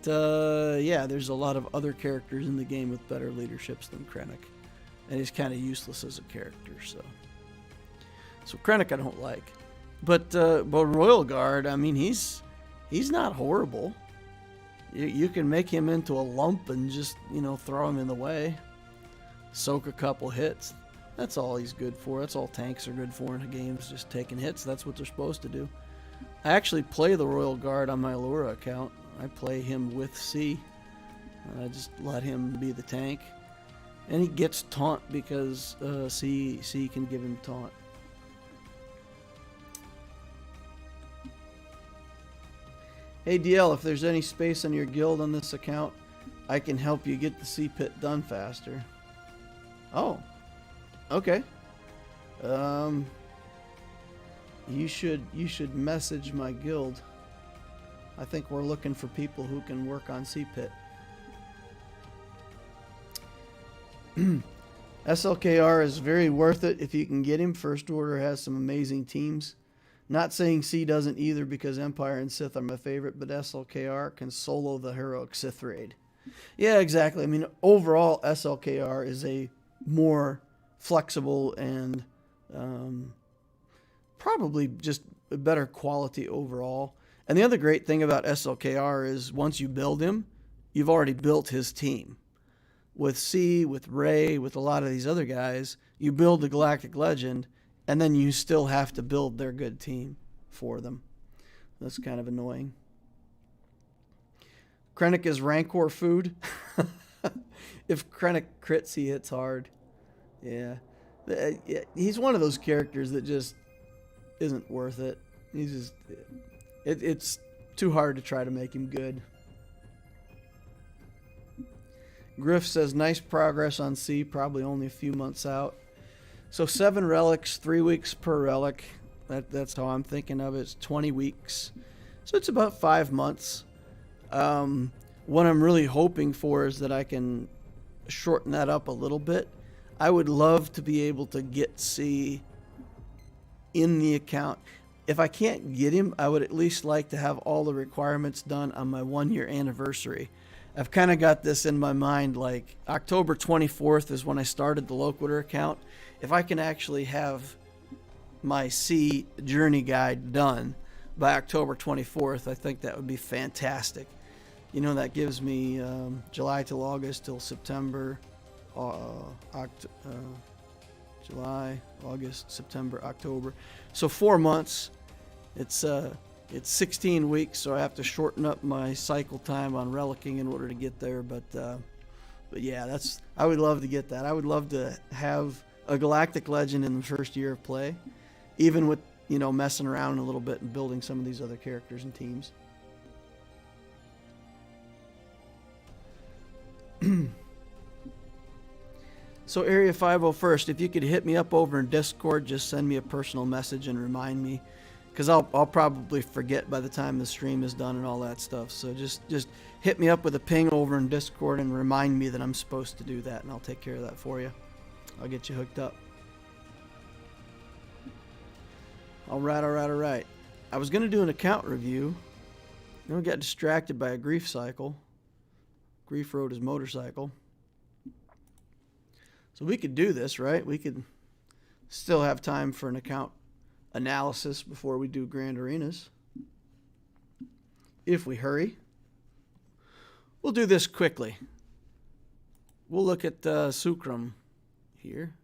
S1: yeah, there's a lot of other characters in the game with better leaderships than Krennic. And he's kind of useless as a character, so Krennic I don't like. But Royal Guard, I mean, he's not horrible. You can make him into a lump and just, throw him in the way. Soak a couple hits. That's all he's good for. That's all tanks are good for in a game, is just taking hits. That's what they're supposed to do. I actually play the Royal Guard on my Allura account. I play him with C. I just let him be the tank. And he gets taunt because C can give him taunt. Hey DL, if there's any space on your guild on this account, I can help you get the C pit done faster. Oh, okay. You should message my guild. I think we're looking for people who can work on C pit. SLKR is very worth it if you can get him. First Order has some amazing teams. Not saying C doesn't either, because Empire and Sith are my favorite, but SLKR can solo the heroic Sith raid. Yeah, exactly. I mean, overall, SLKR is a more flexible and probably just a better quality overall. And the other great thing about SLKR is once you build him, you've already built his team. With C, with Rey, with a lot of these other guys, you build the Galactic Legend, and then you still have to build their good team for them. That's kind of annoying. Krennic is Rancor food. If Krennic crits, he hits hard. Yeah. He's one of those characters that just isn't worth it. He's just... It's too hard to try to make him good. Griff says, nice progress on C, probably only a few months out. So 7 relics, 3 weeks per relic. That's how I'm thinking of it. It's 20 weeks. So it's about 5 months. What I'm really hoping for is that I can shorten that up a little bit. I would love to be able to get C in the account. If I can't get him, I would at least like to have all the requirements done on my 1-year anniversary. I've kind of got this in my mind, like October 24th is when I started the Loquitur account. If I can actually have my C journey guide done by October 24th, I think that would be fantastic. You know, that gives me July till August till September, July, August, September, October. So 4 months. It's 16 weeks, so I have to shorten up my cycle time on relicking in order to get there. But yeah, I would love to get that. I would love to have a Galactic Legend in the first year of play, even with, you know, messing around a little bit and building some of these other characters and teams. So Area 501st, if you could hit me up over in Discord, just send me a personal message and remind me, because I'll probably forget by the time the stream is done and all that stuff. So just hit me up with a ping over in Discord and remind me that I'm supposed to do that, and I'll take care of that for you. I'll get you hooked up. All right. I was going to do an account review. Then we got distracted by a grief cycle. Grief rode his motorcycle. So we could do this, right? We could still have time for an account analysis before we do Grand Arenas. If we hurry. We'll do this quickly. We'll look at Sucram here.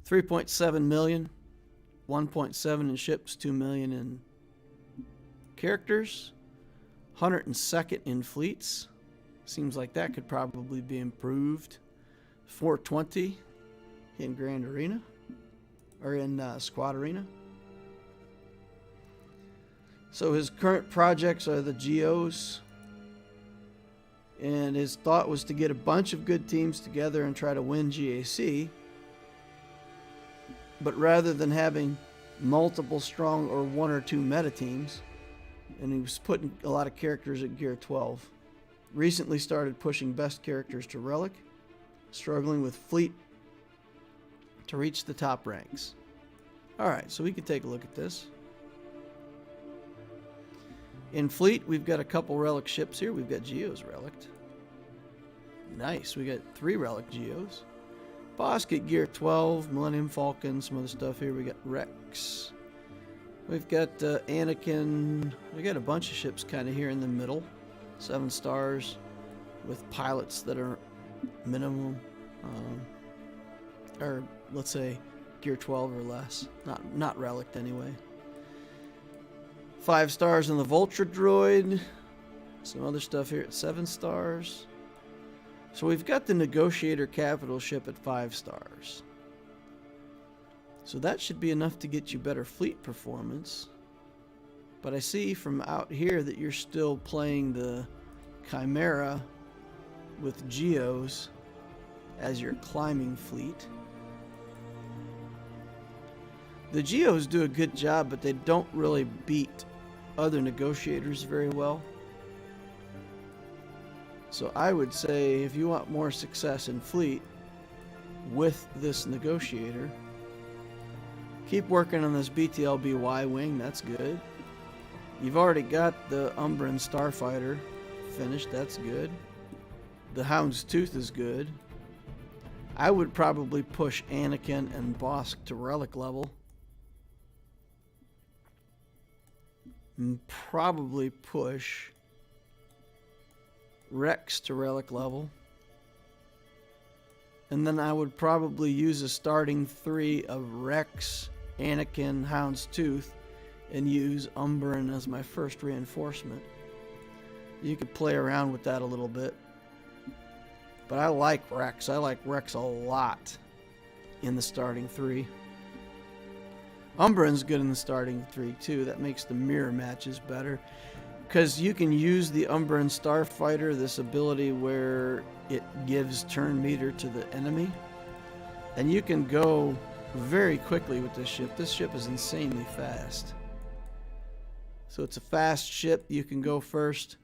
S1: 3.7 million. 1.7 in ships, 2 million in characters. 102nd in fleets. Seems like that could probably be improved. 420 in Grand Arena, or in Squad Arena. So his current projects are the GOs, and his thought was to get a bunch of good teams together and try to win GAC, but rather than having multiple strong or 1 or 2 meta teams, and he was putting a lot of characters at Gear 12. Recently started pushing best characters to Relic, struggling with Fleet to reach the top ranks. Alright, so we could take a look at this. In Fleet, we've got a couple Relic ships here. We've got Geos Relicked. Nice, we got 3 Relic Geos. Bosk at Gear 12, Millennium Falcon, some other stuff here. We got Rex. We've got Anakin. We got a bunch of ships kind of here in the middle. 7 stars with pilots that are minimum, or let's say Gear 12 or less. Not relicked anyway. 5 stars in the Vulture Droid. Some other stuff here at 7 stars. So we've got the Negotiator Capital ship at 5 stars. So that should be enough to get you better fleet performance. But I see from out here that you're still playing the Chimera with Geos as your climbing fleet. The Geos do a good job, but they don't really beat other negotiators very well. So I would say if you want more success in fleet with this negotiator, Keep working on this BTLB Y-Wing, that's good. You've already got the Umbran Starfighter finished, that's good. The Hound's Tooth is good. I would probably push Anakin and Bosk to relic level. And probably push Rex to relic level. And then I would probably use a starting 3 of Rex, Anakin, Hound's Tooth, and use Umbran as my first reinforcement. You could play around with that a little bit. But I like Rex. I like Rex a lot in the starting 3. Umbran's good in the starting 3 too. That makes the mirror matches better. Because you can use the Umbran Starfighter, this ability where it gives turn meter to the enemy. And you can go very quickly with this ship. This ship is insanely fast. So it's a fast ship. You can go first.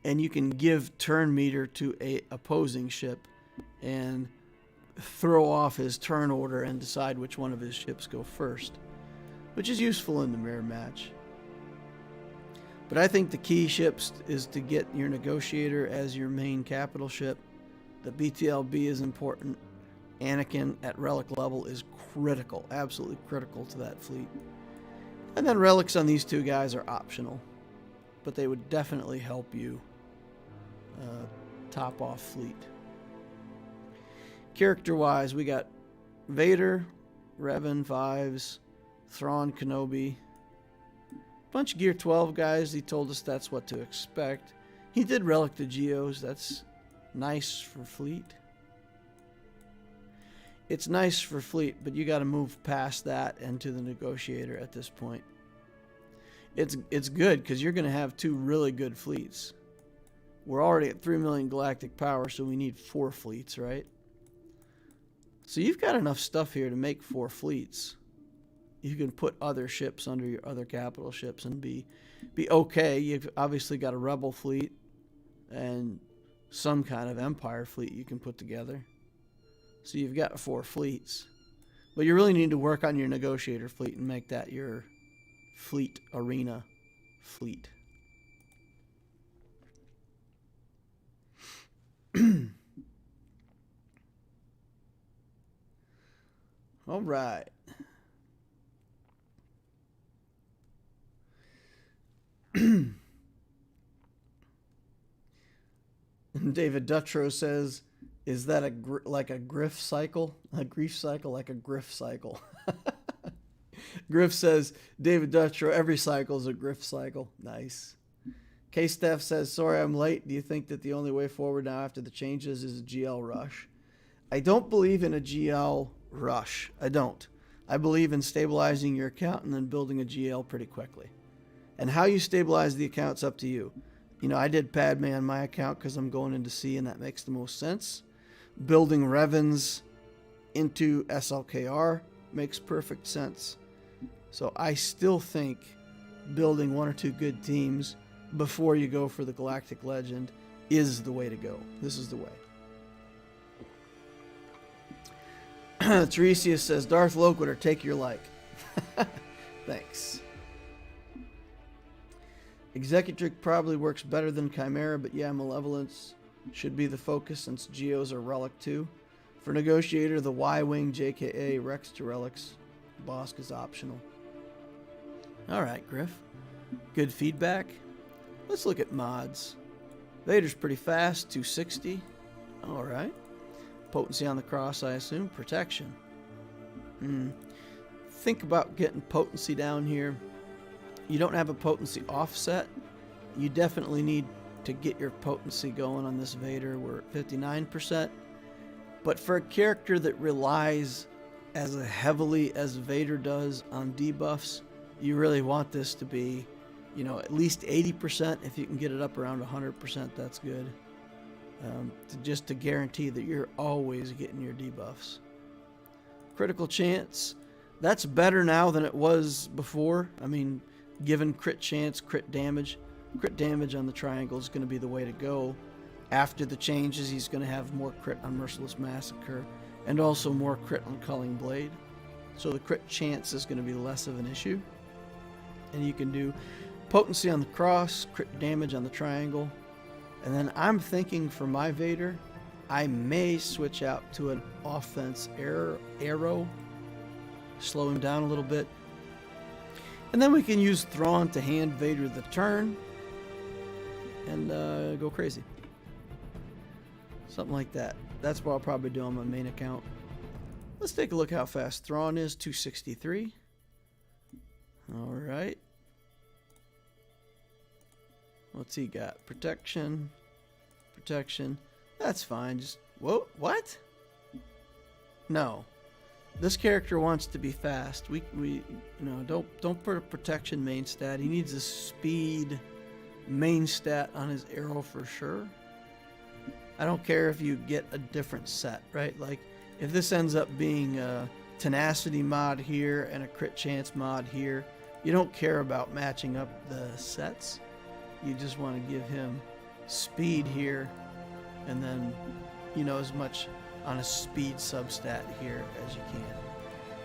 S1: And you can give turn meter to a opposing ship and throw off his turn order and decide which one of his ships go first, which is useful in the mirror match. But I think the key ships is to get your negotiator as your main capital ship. The BTLB is important. Anakin at relic level is critical, absolutely critical to that fleet. And then relics on these two guys are optional, but they would definitely help you top off fleet. Character-wise, we got Vader, Revan, Fives, Thrawn, Kenobi. Bunch of Gear 12 guys. He told us that's what to expect. He did relic the Geos. That's nice for fleet. It's nice for fleet, but you got to move past that and to the negotiator at this point. It's good because you're going to have 2 really good fleets. We're already at 3 million galactic power, so we need 4 fleets, right? So you've got enough stuff here to make 4 fleets. You can put other ships under your other capital ships and be okay. You've obviously got a rebel fleet and some kind of empire fleet you can put together. So you've got 4 fleets. But you really need to work on your negotiator fleet and make that your fleet arena fleet. All right. David Dutrow says, is that like a griff cycle? A grief cycle like a griff cycle. Griff says, David Dutrow, every cycle is a griff cycle. Nice. K-Staff says, sorry I'm late. Do you think that the only way forward now after the changes is a GL rush? I don't believe in a GL rush. I don't. I believe in stabilizing your account and then building a GL pretty quickly. And how you stabilize the account's up to you. You know, I did Padme on my account because I'm going into C and that makes the most sense. Building Revans into SLKR makes perfect sense. So I still think building 1 or 2 good teams before you go for the Galactic Legend is the way to go. This is the way. Tiresias says, Darth Loquitur, take your like. Thanks. Executric probably works better than Chimera, but yeah, Malevolence should be the focus since Geos are relic too. For Negotiator, the Y-Wing, JKA, Rex to relics. Bosk is optional. Alright, Griff. Good feedback. Let's look at mods. Vader's pretty fast, 260. Alright. Potency on the cross, I assume. Protection. Think about getting potency down here. You don't have a potency offset. You definitely need to get your potency going on this Vader. We're at 59%. But for a character that relies as heavily as Vader does on debuffs, you really want this to be, you know, at least 80%. If you can get it up around 100%, that's good. Just to guarantee that you're always getting your debuffs. Critical chance. That's better now than it was before. I mean, given crit chance, crit damage on the triangle is going to be the way to go. After the changes, he's going to have more crit on Merciless Massacre and also more crit on Culling Blade. So the crit chance is going to be less of an issue. And you can do potency on the cross, crit damage on the triangle. And then I'm thinking for my Vader, I may switch out to an offense arrow, slow him down a little bit. And then we can use Thrawn to hand Vader the turn and go crazy. Something like that. That's what I'll probably do on my main account. Let's take a look how fast Thrawn is. 263. All right. What's he got? Protection. Protection. That's fine. Just whoa. What? No. This character wants to be fast. We you know, don't put a protection main stat. He needs a speed main stat on his arrow for sure. I don't care if you get a different set, right? Like if this ends up being a tenacity mod here and a crit chance mod here, you don't care about matching up the sets. You just want to give him speed here and then, you know, as much on a speed substat here as you can.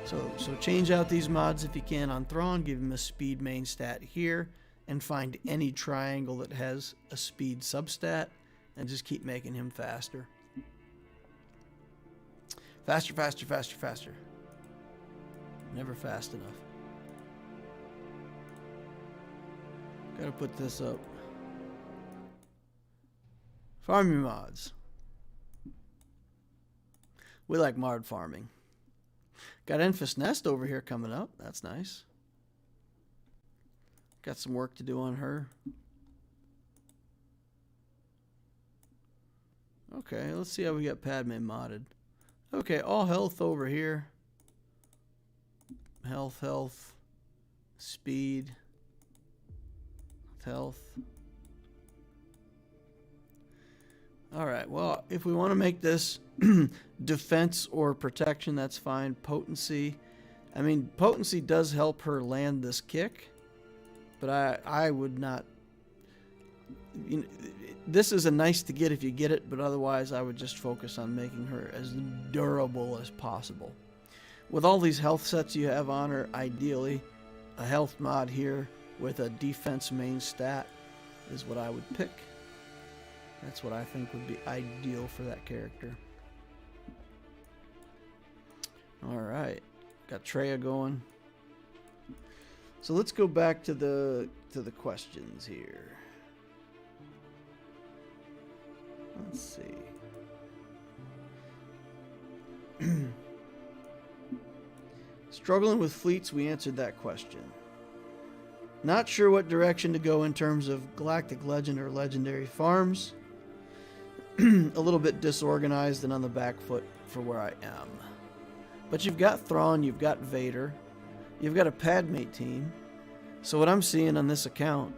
S1: So change out these mods if you can on Thrawn, give him a speed main stat here, and find any triangle that has a speed substat, and just keep making him faster. Faster, faster, faster, faster. Never fast enough. Gotta put this up. Farming mods. We like mod farming. Got Enfys Nest over here coming up. That's nice. Got some work to do on her. Okay, let's see how we got Padme modded. Okay, all health over here. Health, health, speed, health. Alright, well, if we want to make this defense or protection, that's fine. Potency. I mean, potency does help her land this kick, but I would not... You know, this is a nice to get if you get it, but otherwise I would just focus on making her as durable as possible. With all these health sets you have on her, ideally, a health mod here with a defense main stat is what I would pick. That's what I think would be ideal for that character. Alright, got Treya going. So let's go back to the questions here. Let's see. Struggling with fleets, we answered that question. Not sure what direction to go in terms of Galactic Legend or Legendary farms. A little bit disorganized and on the back foot for where I am. But you've got Thrawn, you've got Vader, you've got a Padme team. So what I'm seeing on this account,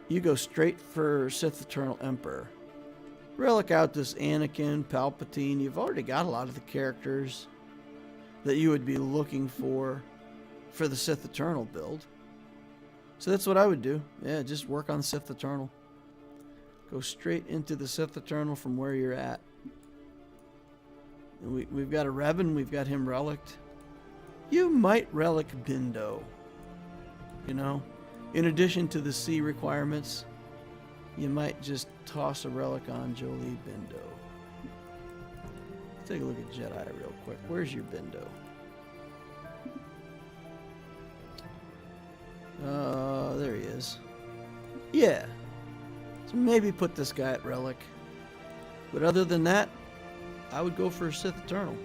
S1: you go straight for Sith Eternal Emperor. Relic out this Anakin, Palpatine. You've already got a lot of the characters that you would be looking for the Sith Eternal build. So that's what I would do. Yeah, just work on Sith Eternal. Go straight into the Sith Eternal from where you're at. And we've got a Revan. We've got him relicked. You might relic Bindo. You know, in addition to the C requirements, you might just toss a relic on Jolie Bindo. Let's take a look at Jedi real quick. Where's your Bindo? There he is. Yeah. So maybe put this guy at relic. But other than that, I would go for a Sith Eternal.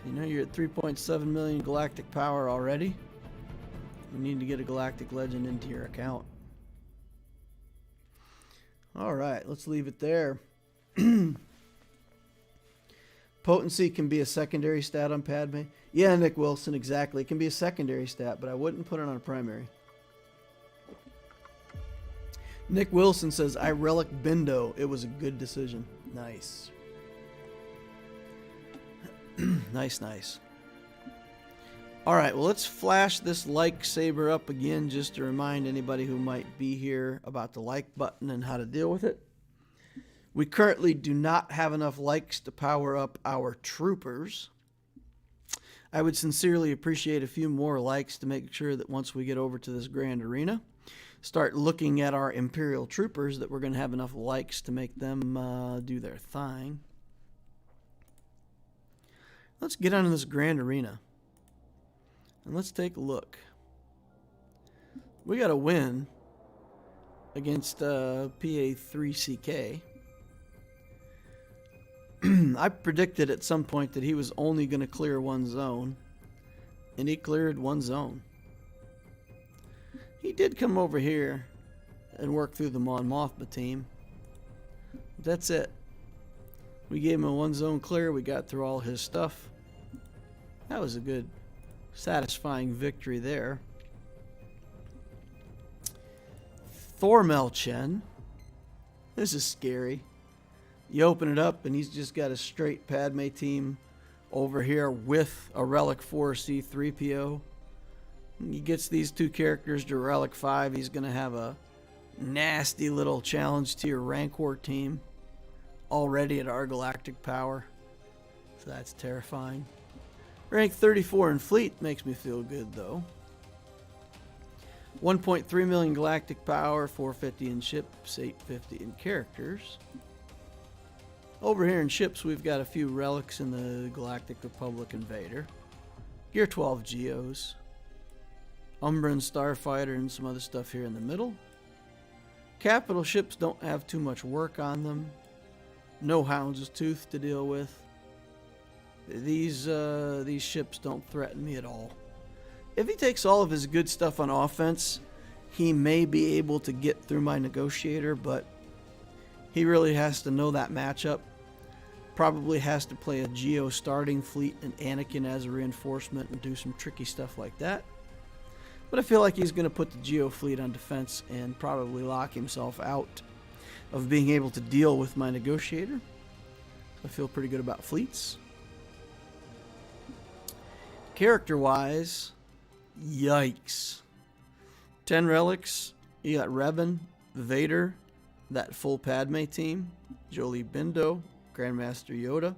S1: You know, you're at 3.7 million galactic power already. You need to get a Galactic Legend into your account. Alright, let's leave it there. Potency can be a secondary stat on Padme. Yeah, Nick Wilson, exactly. It can be a secondary stat, but I wouldn't put it on a primary. Nick Wilson says, I relic Bindo. It was a good decision. Nice. Nice, nice. Alright, well, let's flash this like saber up again just to remind anybody who might be here about the like button and how to deal with it. We currently do not have enough likes to power up our troopers. I would sincerely appreciate a few more likes to make sure that once we get over to this grand arena, start looking at our Imperial troopers, that we're going to have enough likes to make them do their thing. Let's get on this grand arena and let's take a look. We got a win against PA3CK. I predicted at some point that he was only going to clear one zone, and he cleared one zone. He did come over here and work through the Mon Mothma team. That's it. We gave him a one zone clear. We got through all his stuff. That was a good, satisfying victory there. Thormel Chen. This is scary. You open it up and he's just got a straight Padme team over here with a Relic 4 C3PO. He gets these two characters to Relic 5. He's going to have a nasty little challenge to your Rancor team already at our galactic power. So that's terrifying. Rank 34 in fleet makes me feel good though. 1.3 million galactic power, 450 in ships, 850 in characters. Over here in ships, we've got a few relics in the Galactic Republic and Vader. Gear 12 Geos. Umbran Starfighter and some other stuff here in the middle. Capital ships don't have too much work on them. No Hound's Tooth to deal with. These ships don't threaten me at all. If he takes all of his good stuff on offense, he may be able to get through my negotiator, but he really has to know that matchup. Probably has to play a Geo starting fleet and Anakin as a reinforcement and do some tricky stuff like that. But I feel like he's going to put the Geo fleet on defense and probably lock himself out of being able to deal with my negotiator. I feel pretty good about fleets. Character-wise, yikes. 10 relics. You got Revan, Vader, that full Padme team, Jolie Bindo, Grandmaster Yoda,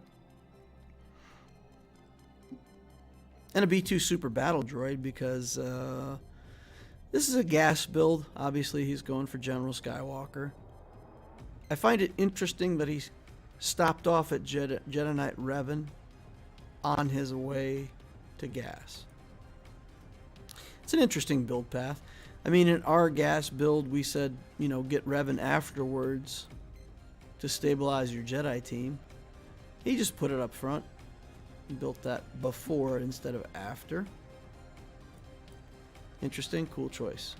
S1: and a B2 Super Battle Droid because this is a gas build. Obviously, he's going for General Skywalker. I find it interesting that he stopped off at Jedi Knight Revan on his way to gas. It's an interesting build path. I mean, in our gas build, we said, you know, get Revan afterwards to stabilize your Jedi team. He just put it up front. He built that before instead of after. Interesting, cool choice.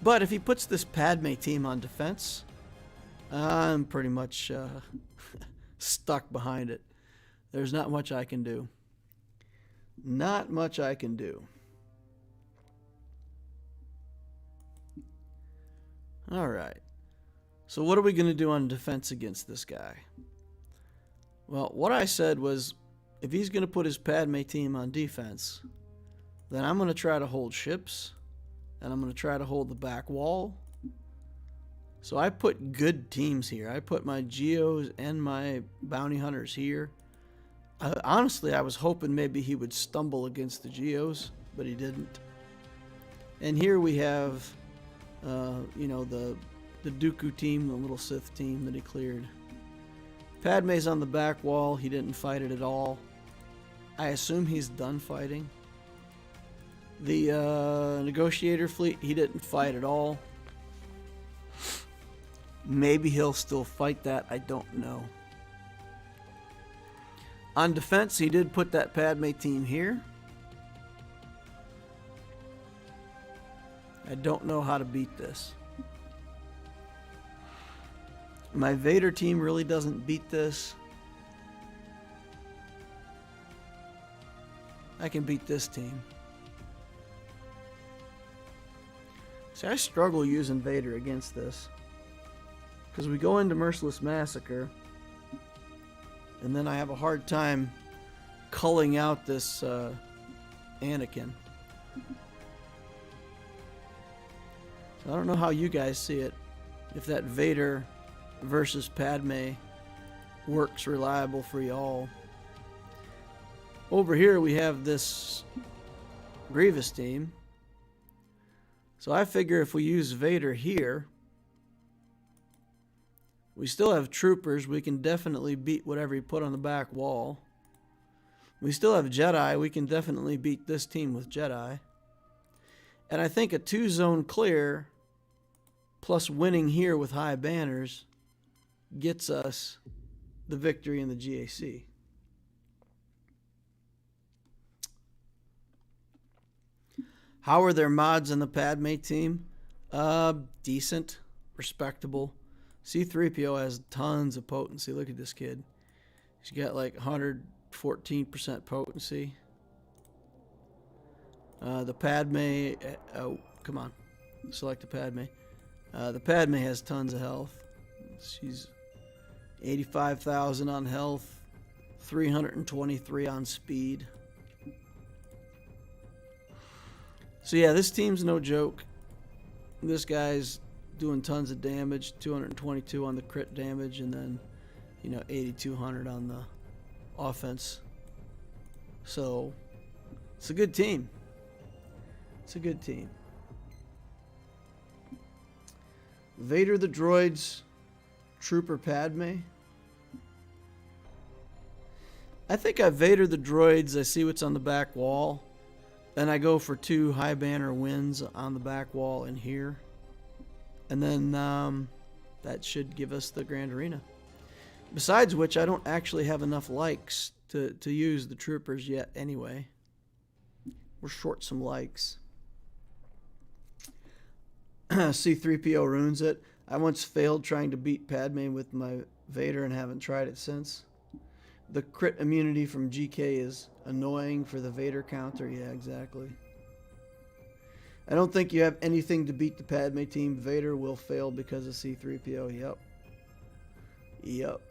S1: But if he puts this Padme team on defense, I'm pretty much stuck behind it. There's not much I can do. Not much I can do. Alright. So what are we going to do on defense against this guy? Well, what I said was, if he's going to put his Padme team on defense, then I'm going to try to hold ships, and I'm going to try to hold the back wall. So I put good teams here. I put my Geos and my Bounty Hunters here. Honestly, I was hoping maybe he would stumble against the Geos, but he didn't. And here we have, you know, the Dooku team, the little Sith team that he cleared. Padme's on the back wall. He didn't fight it at all. I assume he's done fighting. The negotiator fleet, he didn't fight at all. Maybe he'll still fight that. I don't know. On defense, he did put that Padme team here. I don't know how to beat this. My Vader team really doesn't beat this. I can beat this team. See, I struggle using Vader against this. Because we go into Merciless Massacre, and then I have a hard time culling out this Anakin. So I don't know how you guys see it. If that Vader versus Padme works reliable for y'all. Over here we have this Grievous team. So I figure if we use Vader here, we still have troopers. We can definitely beat whatever he put on the back wall. We still have Jedi. We can definitely beat this team with Jedi. And I think a 2-zone clear plus winning here with high banners gets us the victory in the GAC. How are their mods in the Padme team? Decent, respectable. C-3PO has tons of potency. Look at this kid. He's got like 114% potency. The Padme, oh, come on. Select the Padme. The Padme has tons of health. She's 85,000 on health, 323 on speed. So yeah, this team's no joke. This guy's doing tons of damage, 222 on the crit damage, and then, 8,200 on the offense. So it's a good team. It's a good team. Vader the droids, Trooper Padme. I think I Vader the droids. I see what's on the back wall. Then I go for 2 high banner wins on the back wall and here. And then that should give us the Grand Arena. Besides which, I don't actually have enough likes to use the troopers yet anyway. We're short some likes. C-3PO ruins it. I once failed trying to beat Padme with my Vader and haven't tried it since. The crit immunity from GK is annoying for the Vader counter. Yeah, exactly. I don't think you have anything to beat the Padme team. Vader will fail because of C-3PO. Yep. Yep.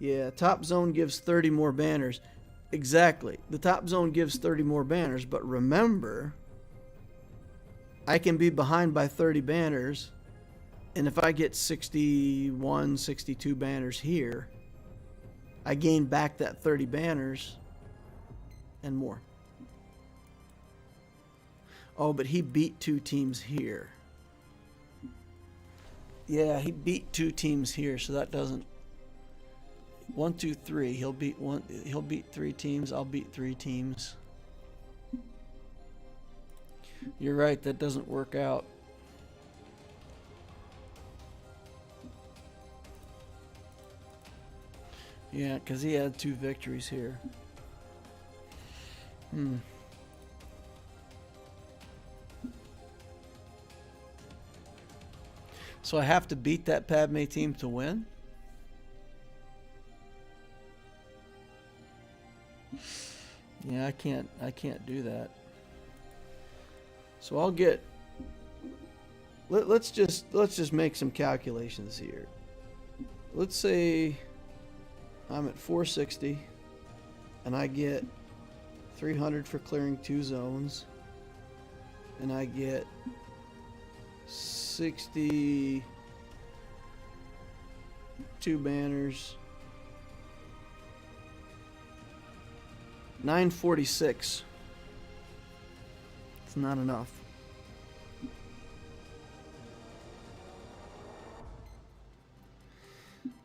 S1: Yeah, top zone gives 30 more banners. Exactly. The top zone gives 30 more banners, but remember, I can be behind by 30 banners, and if I get 61, 62 banners here, I gain back that 30 banners and more. Oh, but he beat 2 teams here. Yeah, he beat 2 teams here, so that doesn't. 1, 2, 3. He'll beat 3 teams. I'll beat 3 teams. You're right, that doesn't work out. Yeah, because he had 2 victories here. So I have to beat that Padme team to win? Yeah, I can't do that. So I'll get. Let's just make some calculations here. Let's say I'm at 460, and I get 300 for clearing 2 zones, and I get 62 banners. 946. It's not enough.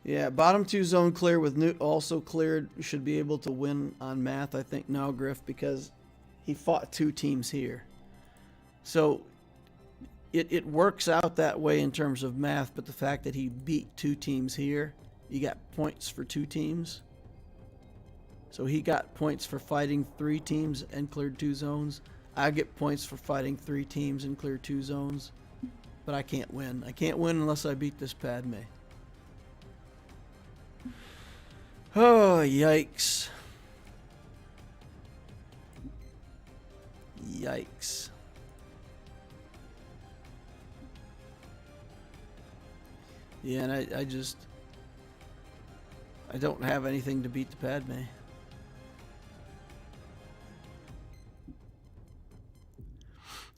S1: Yeah, bottom 2 zone clear with Newt also cleared. Should be able to win on math, I think, now, Griff, because he fought 2 teams here. So it works out that way in terms of math, but the fact that he beat 2 teams here, you got points for 2 teams. So he got points for fighting 3 teams and cleared 2 zones. I get points for fighting 3 teams and clear 2 zones. But I can't win. I can't win unless I beat this Padme. Oh, yikes. Yikes. Yeah, and I don't have anything to beat the Padme.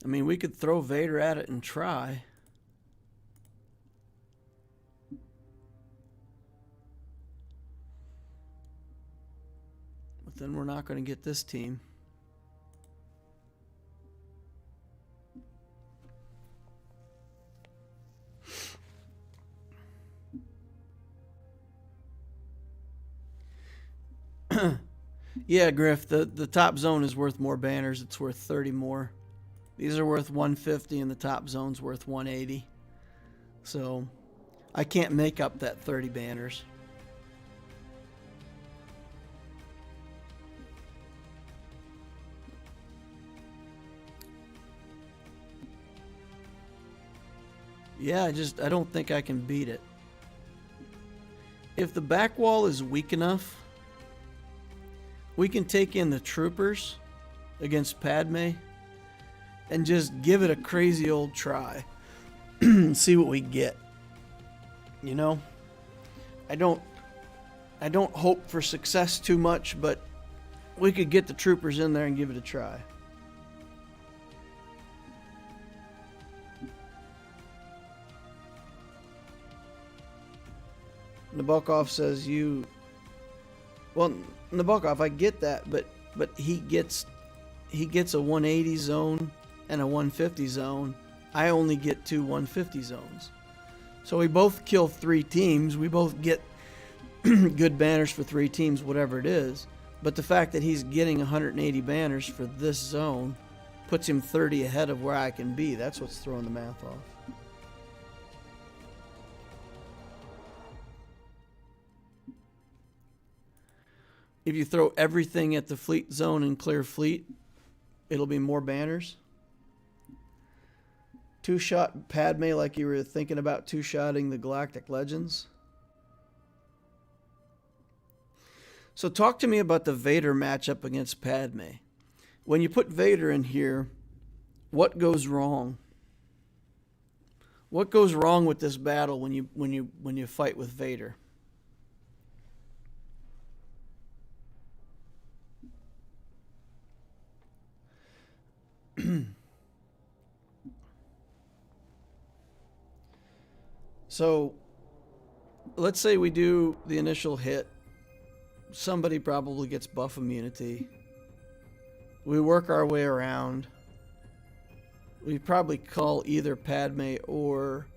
S1: I mean, we could throw Vader at it and try. then we're not going to get this team. Yeah, Griff, the top zone is worth more banners. It's worth 30 more. These are worth 150 and the top zone's worth 180. So I can't make up that 30 banners. Yeah, I don't think I can beat it. If the back wall is weak enough, we can take in the troopers against Padme and just give it a crazy old try and see what we get. You know, I don't hope for success too much, but we could get the troopers in there and give it a try. Nabokov says well, Nabokov, I get that, but he gets a 180 zone and a 150 zone. I only get 2 150 zones. So we both kill 3 teams. We both get good banners for 3 teams, whatever it is. But the fact that he's getting 180 banners for this zone puts him 30 ahead of where I can be. That's what's throwing the math off. If you throw everything at the fleet zone and clear fleet, it'll be more banners. 2-shot Padme like you were thinking about 2-shotting the Galactic Legends. So talk to me about the Vader matchup against Padme. When you put Vader in here, what goes wrong? What goes wrong with this battle when you fight with Vader? So let's say we do the initial hit. Somebody probably gets buff immunity. We work our way around. We probably call either Padme or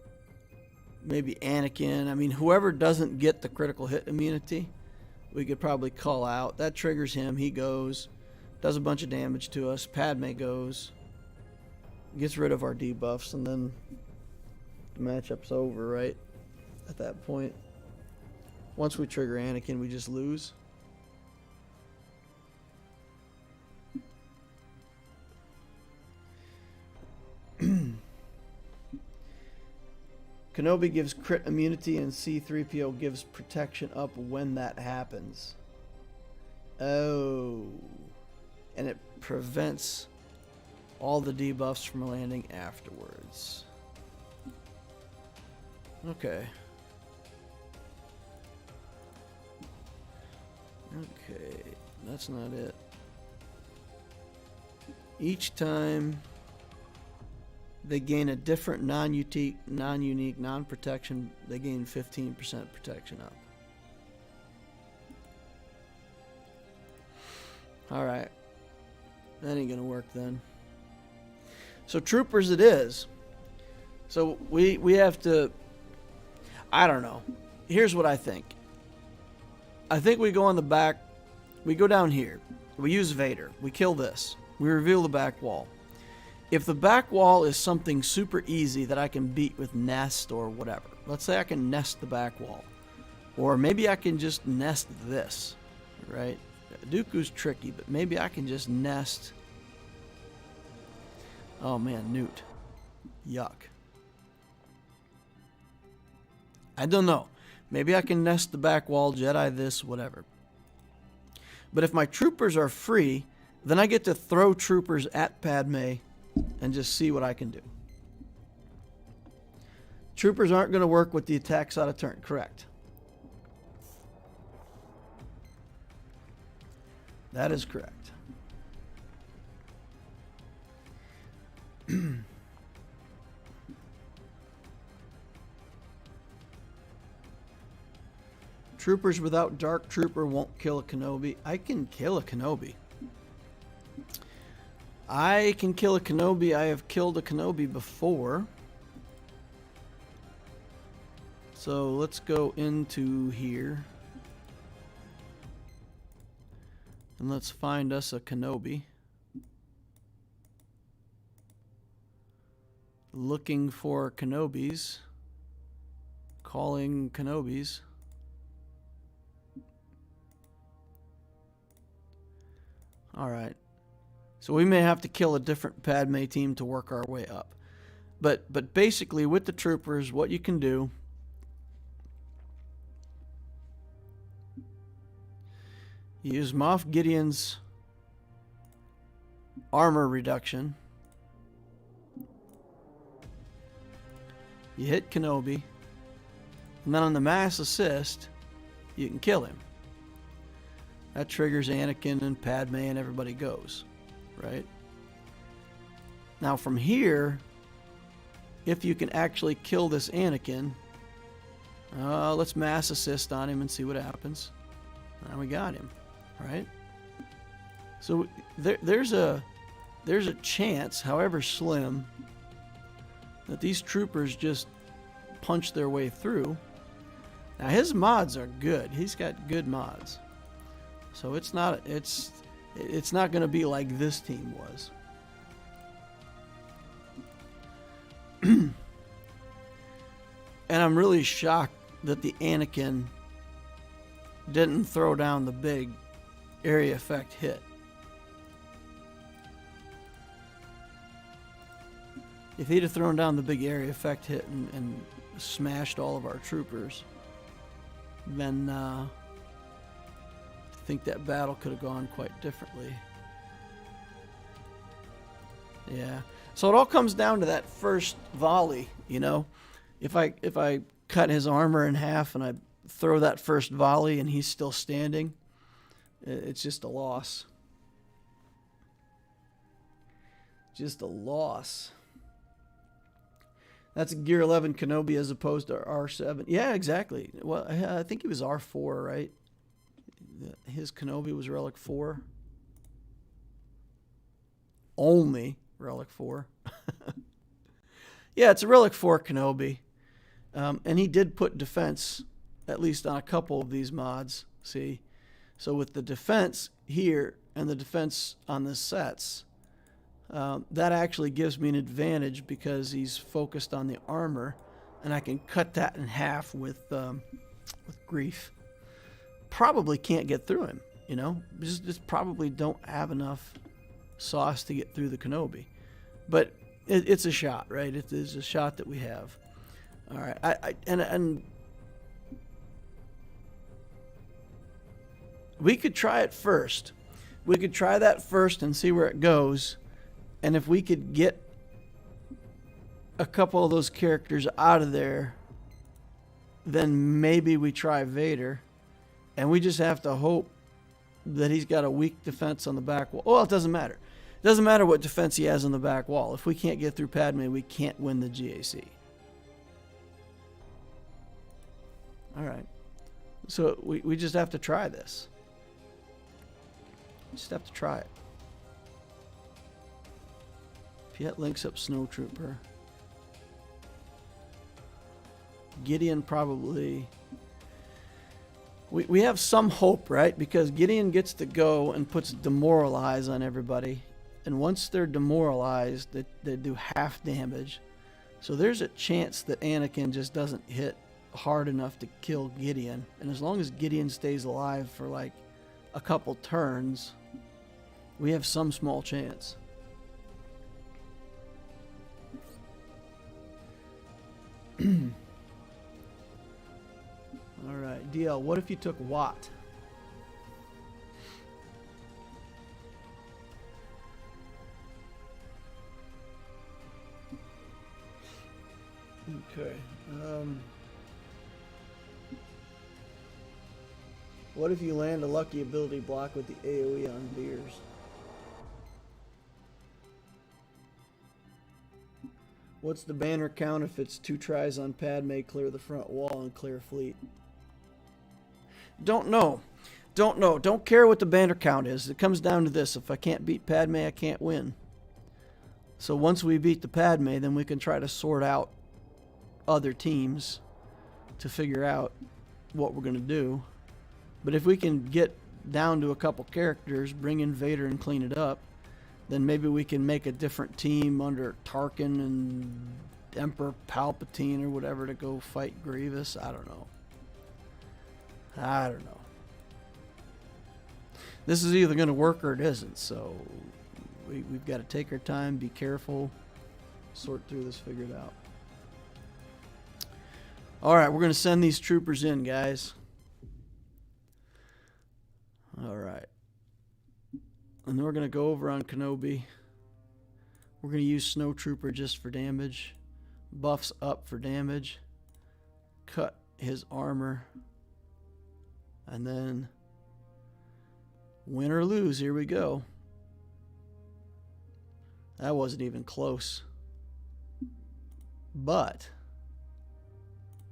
S1: maybe Anakin. I mean, whoever doesn't get the critical hit immunity, we could probably call out. That triggers him. He goes, does a bunch of damage to us. Padme goes, gets rid of our debuffs, and then the matchup's over, right? At that point. Once we trigger Anakin, we just lose. Kenobi gives crit immunity and C-3PO gives protection up when that happens. Oh. And it prevents all the debuffs from landing afterwards. Okay. Okay, that's not it. Each time they gain a different non-unique, non-protection, they gain 15% protection up. Alright. That ain't gonna work then. So troopers it is. So we have to, I don't know. Here's what I think. I think we go on the back, we go down here. We use Vader. We kill this. We reveal the back wall. If the back wall is something super easy that I can beat with nest or whatever. Let's say I can nest the back wall. Or maybe I can just nest this, right? Dooku's tricky, but maybe I can just nest. Oh man, Newt. Yuck. I don't know. Maybe I can nest the back wall, Jedi this, whatever. But if my troopers are free, then I get to throw troopers at Padme and just see what I can do. Troopers aren't going to work with the attacks out of turn, correct? That is correct. Troopers without Dark Trooper won't kill a Kenobi. I can kill a Kenobi. I can kill a Kenobi. I have killed a Kenobi before. So let's go into here. And let's find us a Kenobi. Looking for Kenobis. Calling Kenobis. Alright. So we may have to kill a different Padme team to work our way up. But basically with the troopers, what you can do, you use Moff Gideon's armor reduction. You hit Kenobi. And then on the mass assist, you can kill him. That triggers Anakin and Padme and everybody goes. Right? Now from here, if you can actually kill this Anakin, let's mass assist on him and see what happens. And we got him. Right? So there's a chance, however slim, that these troopers just punch their way through. Now his mods are good. He's got good mods. So it's not going to be like this team was. And I'm really shocked that the Anakin didn't throw down the big area effect hit. If he'd have thrown down the big area effect hit and smashed all of our troopers, then I think that battle could have gone quite differently. Yeah. So it all comes down to that first volley, you know. If I cut his armor in half and I throw that first volley and he's still standing, it's just a loss. Just a loss. That's a Gear 11 Kenobi as opposed to R7. Yeah, exactly. Well, I think he was R4, right? His Kenobi was Relic 4. Only Relic 4. Yeah, it's a Relic 4 Kenobi. And he did put defense, at least on a couple of these mods. See? So with the defense here and the defense on the sets, that actually gives me an advantage because he's focused on the armor, and I can cut that in half with grief. Probably can't get through him, you know. Just probably don't have enough sauce to get through the Kenobi, but it's a shot, right? It is a shot that we have. All right, and we could try it first. We could try that first and see where it goes. And if we could get a couple of those characters out of there, then maybe we try Vader. And we just have to hope that he's got a weak defense on the back wall. Well, it doesn't matter. It doesn't matter what defense he has on the back wall. If we can't get through Padme, we can't win the GAC. All right. So we just have to try this. Just have to try it. Piet links up Snowtrooper. Gideon probably... We have some hope, right? Because Gideon gets to go and puts demoralize on everybody. And once they're demoralized, they do half damage. So there's a chance that Anakin just doesn't hit hard enough to kill Gideon. And as long as Gideon stays alive for like a couple turns, we have some small chance. All right, DL, what if you took Watt? Okay. What if you land a lucky ability block with the AoE on Veers? What's the banner count if it's 2 tries on Padme, clear the front wall, and clear fleet? Don't know. Don't know. Don't care what the banner count is. It comes down to this. If I can't beat Padme, I can't win. So once we beat the Padme, then we can try to sort out other teams to figure out what we're going to do. But if we can get down to a couple characters, bring in Vader and clean it up, then maybe we can make a different team under Tarkin and Emperor Palpatine or whatever to go fight Grievous. I don't know. This is either going to work or it isn't, so we've got to take our time, be careful, sort through this, figure it out. Alright, we're going to send these troopers in, guys. Alright. And then we're going to go over on Kenobi. We're going to use Snow Trooper just for damage. Buffs up for damage. Cut his armor. And then, win or lose, here we go. That wasn't even close. But,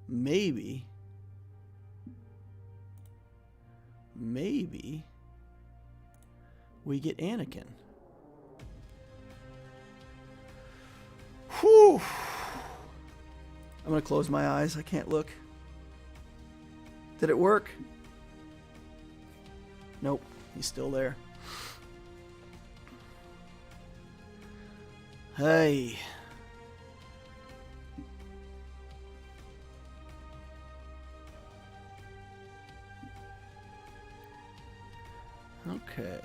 S1: maybe we get Anakin. Whew. I'm going to close my eyes. I can't look. Did it work? Nope. He's still there. Hey. Okay.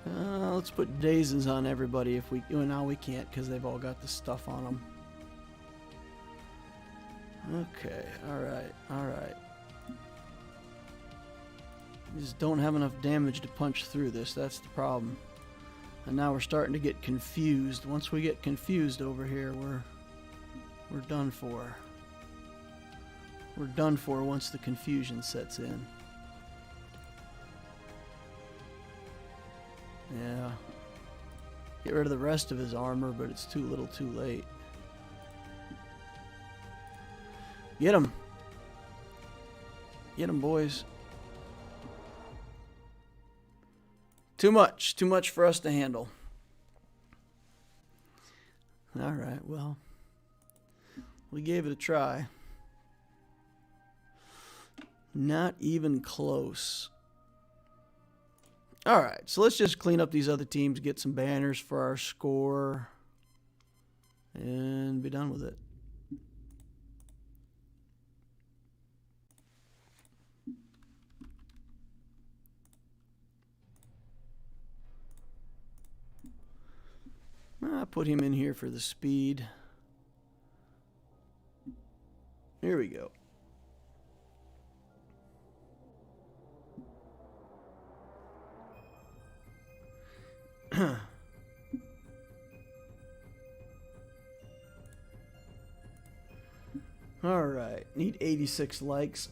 S1: Let's put dazes on everybody if we... Well, now we can't because they've all got the stuff on them. Okay, alright. We just don't have enough damage to punch through this. That's the problem. And now we're starting to get confused. Once we get confused over here, we're done for. We're done for once the confusion sets in. Yeah. Get rid of the rest of his armor, but it's too little too late. Get him. Get him, boys. Too much. Too much for us to handle. Alright, well. We gave it a try. Not even close. Alright, so let's just clean up these other teams, get some banners for our score, and be done with it. I'll put him in here for the speed. Here we go. Alright, need 86 likes.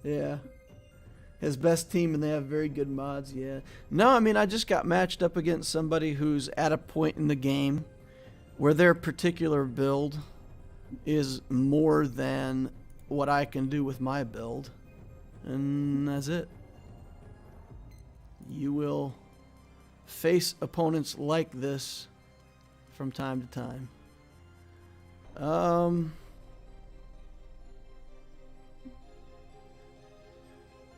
S1: Yeah. His best team, and they have very good mods, yeah. No, I mean, I just got matched up against somebody who's at a point in the game where their particular build is more than what I can do with my build. And that's it. You will face opponents like this from time to time.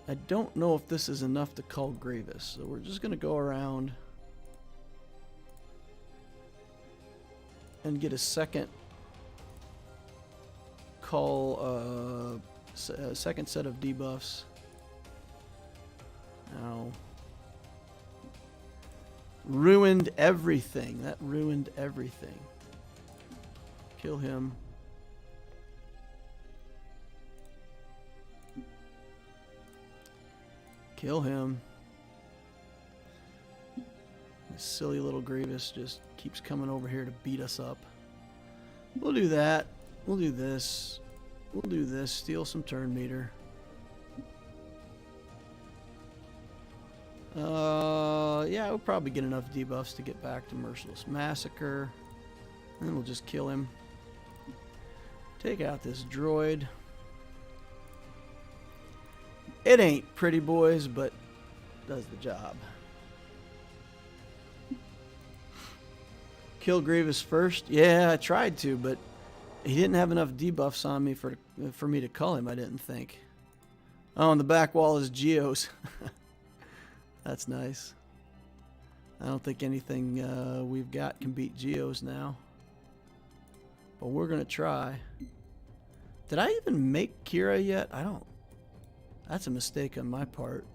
S1: I don't know if this is enough to call Grievous, so we're just going to go around and get a second call, second set of debuffs. Ow. Ruined everything. That ruined everything. Kill him. Kill him. This silly little Grievous just keeps coming over here to beat us up. We'll do that. We'll do this. We'll do this. Steal some turn meter. Yeah, we'll probably get enough debuffs to get back to Merciless Massacre. And then we'll just kill him. Take out this droid. It ain't pretty, boys, but does the job. Kill Grievous first. Yeah, I tried to, but he didn't have enough debuffs on me for me to cull him, I didn't think. Oh, and the back wall is Geos. That's nice. I don't think anything we've got can beat Geos now. But we're going to try. Did I even make Kira yet? I don't. That's a mistake on my part.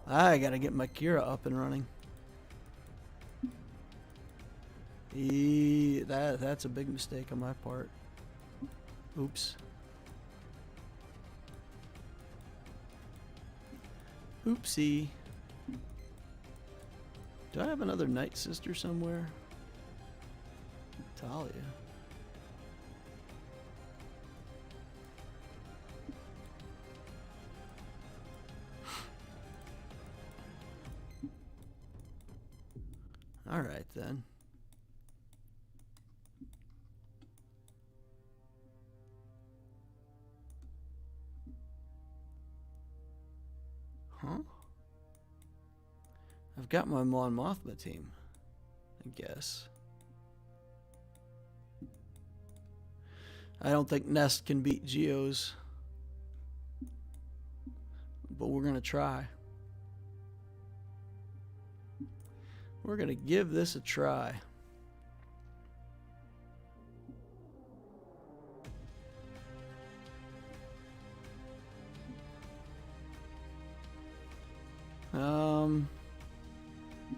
S1: I got to get my Kira up and running. That's a big mistake on my part. Oops. Oopsie. Do I have another Night Sister somewhere? Talia. All right then. Huh? I've got my Mon Mothma team, I guess. I don't think Nest can beat Geos, but we're going to try. We're going to give this a try.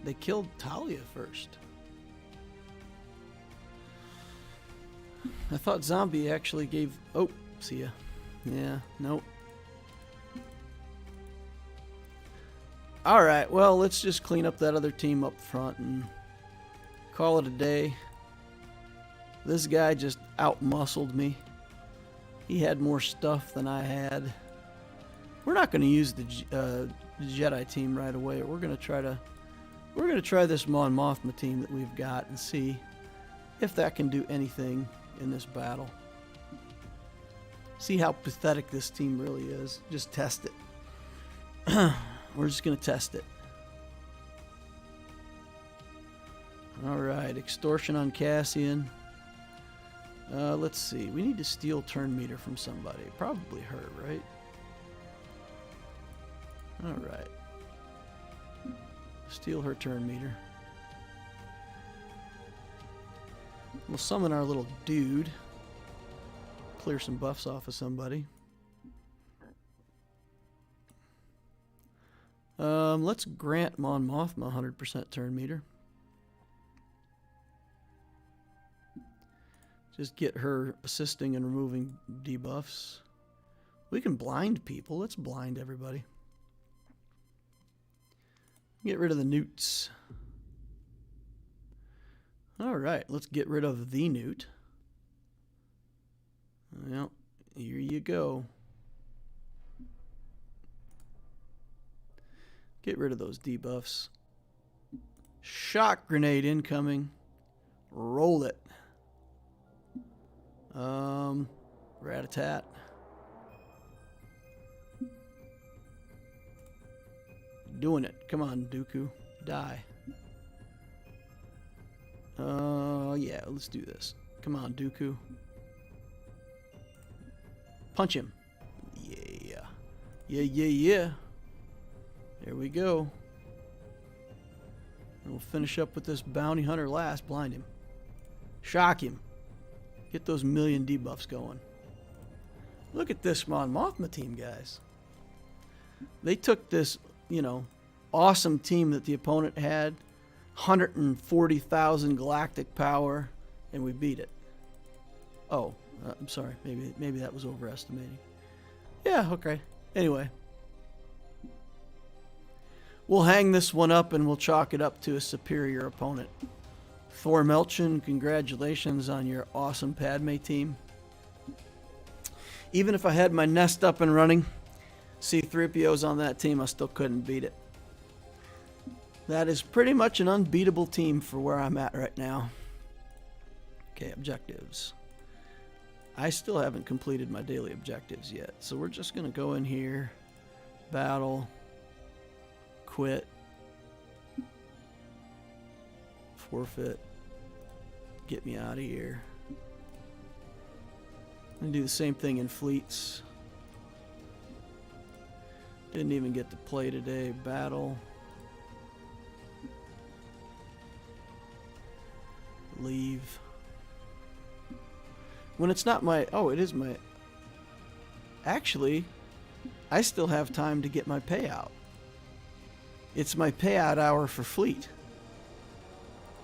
S1: They killed Talia first. I thought Zombie actually gave... Oh, see ya. Yeah, nope. Alright, well, let's just clean up that other team up front and call it a day. This guy just out-muscled me. He had more stuff than I had. We're not going to use the Jedi team right away. We're going to try this Mon Mothma team that we've got and see if that can do anything in this battle. See how pathetic this team really is. Just test it. We're just going to test it. Alright, extortion on Cassian. Let's see. We need to steal turn meter from somebody. Probably her, right? Alright. Steal her turn meter. We'll summon our little dude. Clear some buffs off of somebody. Let's grant Mon Mothma 100% turn meter. Just get her assisting and removing debuffs. We can blind people. Let's blind everybody. Get rid of the newts. Alright, let's get rid of the newt. Well, here you go. Get rid of those debuffs. Shock grenade incoming. Roll it. Rat-a-tat. Doing it. Come on, Dooku. Die. Yeah, let's do this. Come on, Dooku. Punch him. Yeah. Yeah. There we go. And we'll finish up with this bounty hunter last. Blind him. Shock him. Get those million debuffs going. Look at this Mon Mothma team, guys. They took this, you know, awesome team that the opponent had. 140,000 galactic power, and we beat it. Oh, I'm sorry. Maybe that was overestimating. Yeah, okay. Anyway. We'll hang this one up and we'll chalk it up to a superior opponent. Thor Melchin, congratulations on your awesome Padme team. Even if I had my nest up and running, C-3PO's on that team, I still couldn't beat it. That is pretty much an unbeatable team for where I'm at right now. Okay, objectives. I still haven't completed my daily objectives yet. So we're just going to go in here, battle, quit, forfeit, get me out of here. I'm going to do the same thing in fleets. Didn't even get to play today. Battle. Leave. When it's not my... Oh, it is my... Actually, I still have time to get my payout. It's my payout hour for fleet.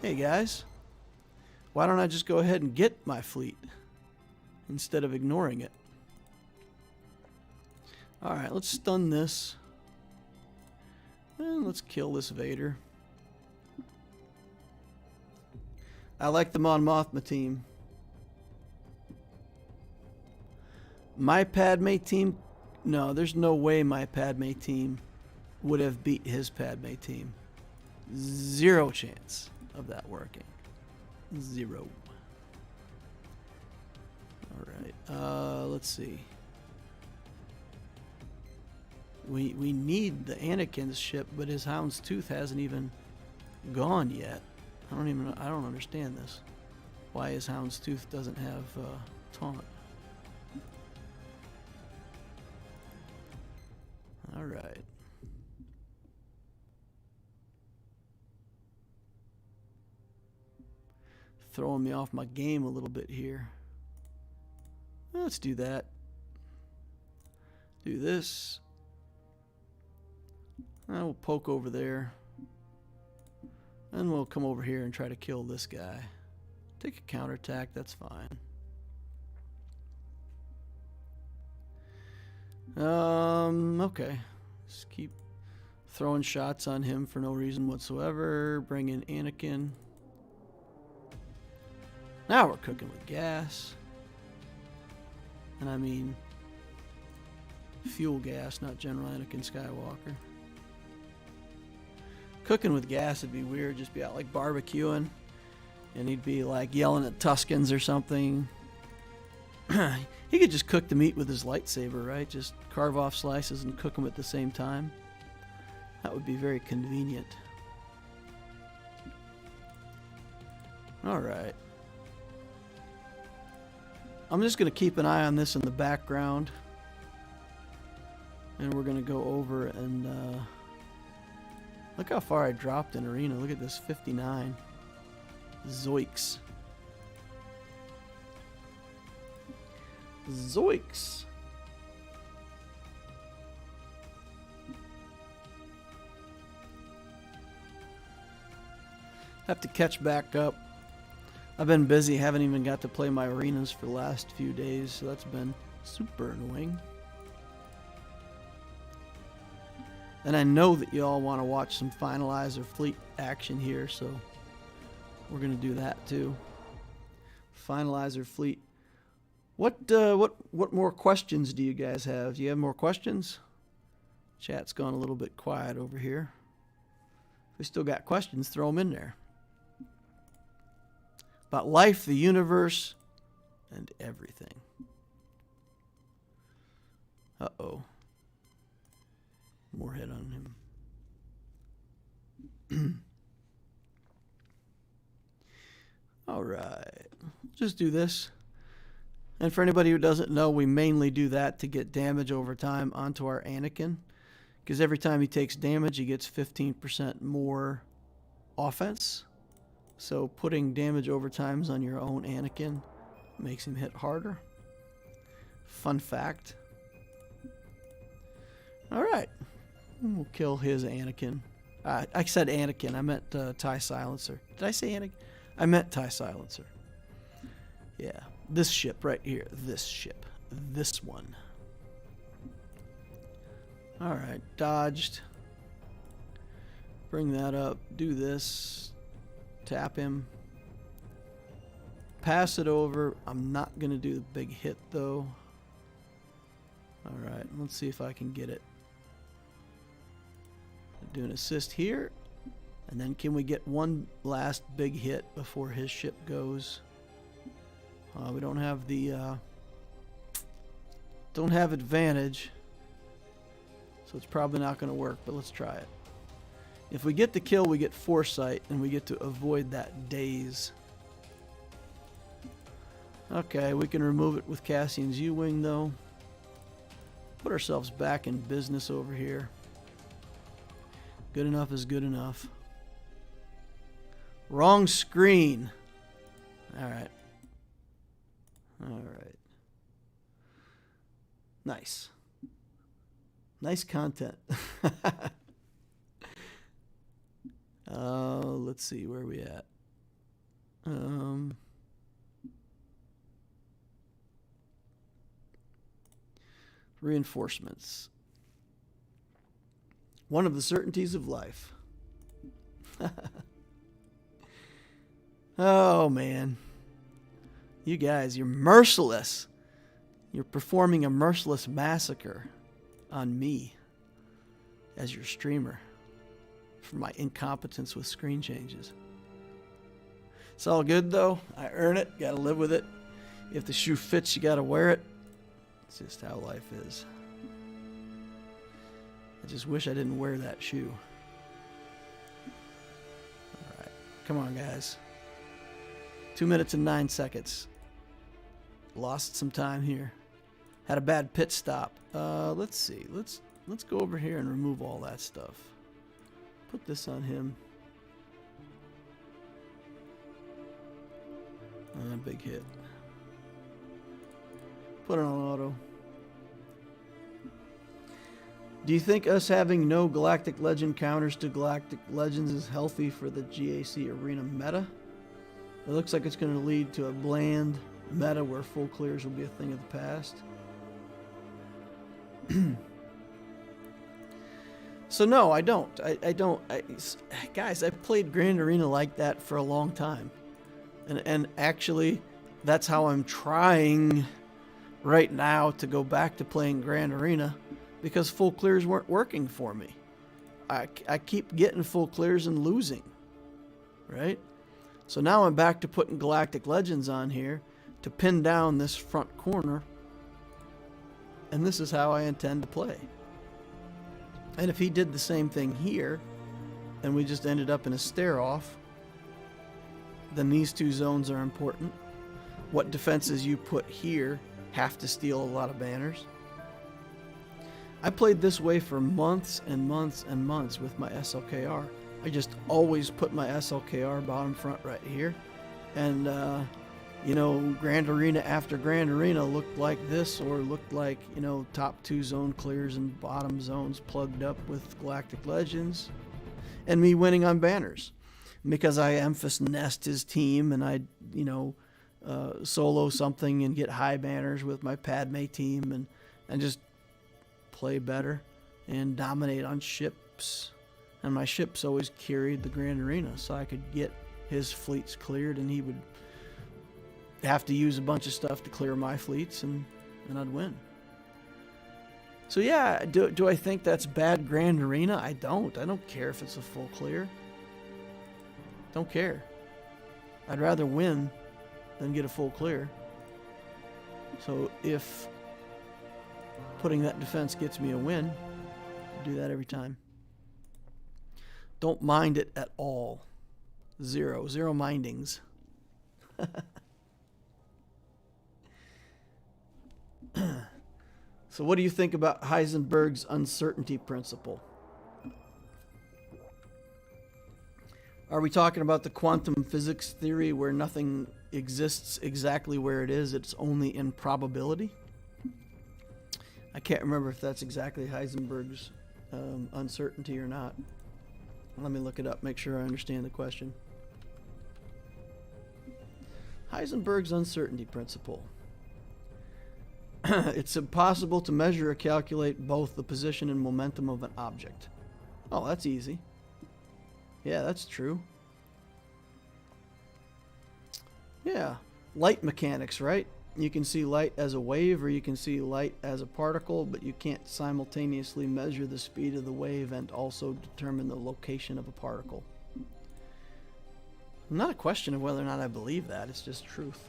S1: Hey, guys. Why don't I just go ahead and get my fleet instead of ignoring it? Alright, let's stun this. And let's kill this Vader. I like the Mon Mothma team. My Padme team? No, there's no way my Padme team would have beat his Padme team. Zero chance of that working. Zero. Alright, let's see. We need the Anakin's ship, but his Hound's Tooth hasn't even gone yet. I don't understand this. Why his Hound's Tooth doesn't have taunt. Alright. Throwing me off my game a little bit here. Let's do that. Do this. And we'll poke over there. And we'll come over here and try to kill this guy. Take a counterattack, that's fine. Okay. Just keep throwing shots on him for no reason whatsoever. Bring in Anakin. Now we're cooking with gas. And I mean fuel gas, not General Anakin Skywalker. Cooking with gas would be weird, just be out like barbecuing, and he'd be like yelling at Tuskens or something. He could just cook the meat with his lightsaber, right? Just carve off slices and cook them at the same time. That would be very convenient. Alright. I'm just going to keep an eye on this in the background. And we're going to go over and... look how far I dropped in arena. Look at this, 59. Zoiks. Zoiks. Have to catch back up. I've been busy, haven't even got to play my arenas for the last few days, so that's been super annoying. And I know that you all want to watch some Finalizer fleet action here, so we're going to do that too. Finalizer fleet. What more questions do you guys have? Do you have more questions? Chat's gone a little bit quiet over here. If we still got questions, throw them in there. About life, the universe, and everything. Uh-oh. More hit on him. Alright. Just do this. And for anybody who doesn't know, we mainly do that to get damage over time onto our Anakin. Because every time he takes damage, he gets 15% more offense. So putting damage over times on your own Anakin makes him hit harder. Fun fact. Alright. We'll kill his Anakin. I said Anakin. I meant TIE Silencer. Did I say Anakin? I meant TIE Silencer. Yeah. This ship right here. This ship. This one. Alright. Dodged. Bring that up. Do this. Tap him. Pass it over. I'm not going to do the big hit, though. Alright. Let's see if I can get it. Do an assist here, and then can we get one last big hit before his ship goes? We don't have the Don't have advantage, so it's probably not going to work, but let's try it. If we get the kill, we get foresight, and we get to avoid that daze. Okay, we can remove it with Cassian's U-Wing, though. Put ourselves back in business over here. Good enough is good enough. Wrong screen. Alright. Alright. Nice. Nice content. Let's see, where are we at? Reinforcements. One of the certainties of life. Oh, man. You guys, you're merciless. You're performing a merciless massacre on me as your streamer for my incompetence with screen changes. It's all good, though. I earn it. Gotta live with it. If the shoe fits, you gotta wear it. It's just how life is. I just wish I didn't wear that shoe. Alright. Come on, guys. 2 minutes and 9 seconds. Lost some time here. Had a bad pit stop. Let's see. Let's go over here and remove all that stuff. Put this on him. Big hit. Put it on auto. Do you think us having no Galactic Legend counters to Galactic Legends is healthy for the GAC arena meta? It looks like it's going to lead to a bland meta where full clears will be a thing of the past. So no, I don't. Guys, I've played Grand Arena like that for a long time. And actually, that's how I'm trying right now to go back to playing Grand Arena, because full clears weren't working for me. I keep getting full clears and losing, right? So now I'm back to putting Galactic Legends on here to pin down this front corner, and this is how I intend to play. And if he did the same thing here, and we just ended up in a stare-off, then these two zones are important. What defenses you put here have to steal a lot of banners. I played this way for months and months and months with my SLKR. I just always put my SLKR bottom front right here. And, you know, Grand Arena after Grand Arena looked like this, or looked like, you know, top 2 zone clears and bottom zones plugged up with Galactic Legends. And me winning on banners. Because I Emphas Nest his team, and I, you know, solo something and get high banners with my Padme team, and just play better and dominate on ships. And my ships always carried the Grand Arena, so I could get his fleets cleared, and he would have to use a bunch of stuff to clear my fleets, and I'd win. So yeah, do I think that's bad Grand Arena? I don't. I don't care if it's a full clear. Don't care. I'd rather win than get a full clear. So if putting that defense gets me a win, I do that every time. Don't mind it at all. Zero mindings. So what do you think about Heisenberg's uncertainty principle? Are we talking about the quantum physics theory where nothing exists exactly where it is, it's only in probability? I can't remember if that's exactly Heisenberg's uncertainty or not. Let me look it up, make sure I understand the question. Heisenberg's uncertainty principle. It's impossible to measure or calculate both the position and momentum of an object. Oh, that's easy. Yeah, that's true. Yeah, light mechanics, right? You can see light as a wave, or you can see light as a particle, but you can't simultaneously measure the speed of the wave and also determine the location of a particle. Not a question of whether or not I believe that, it's just truth.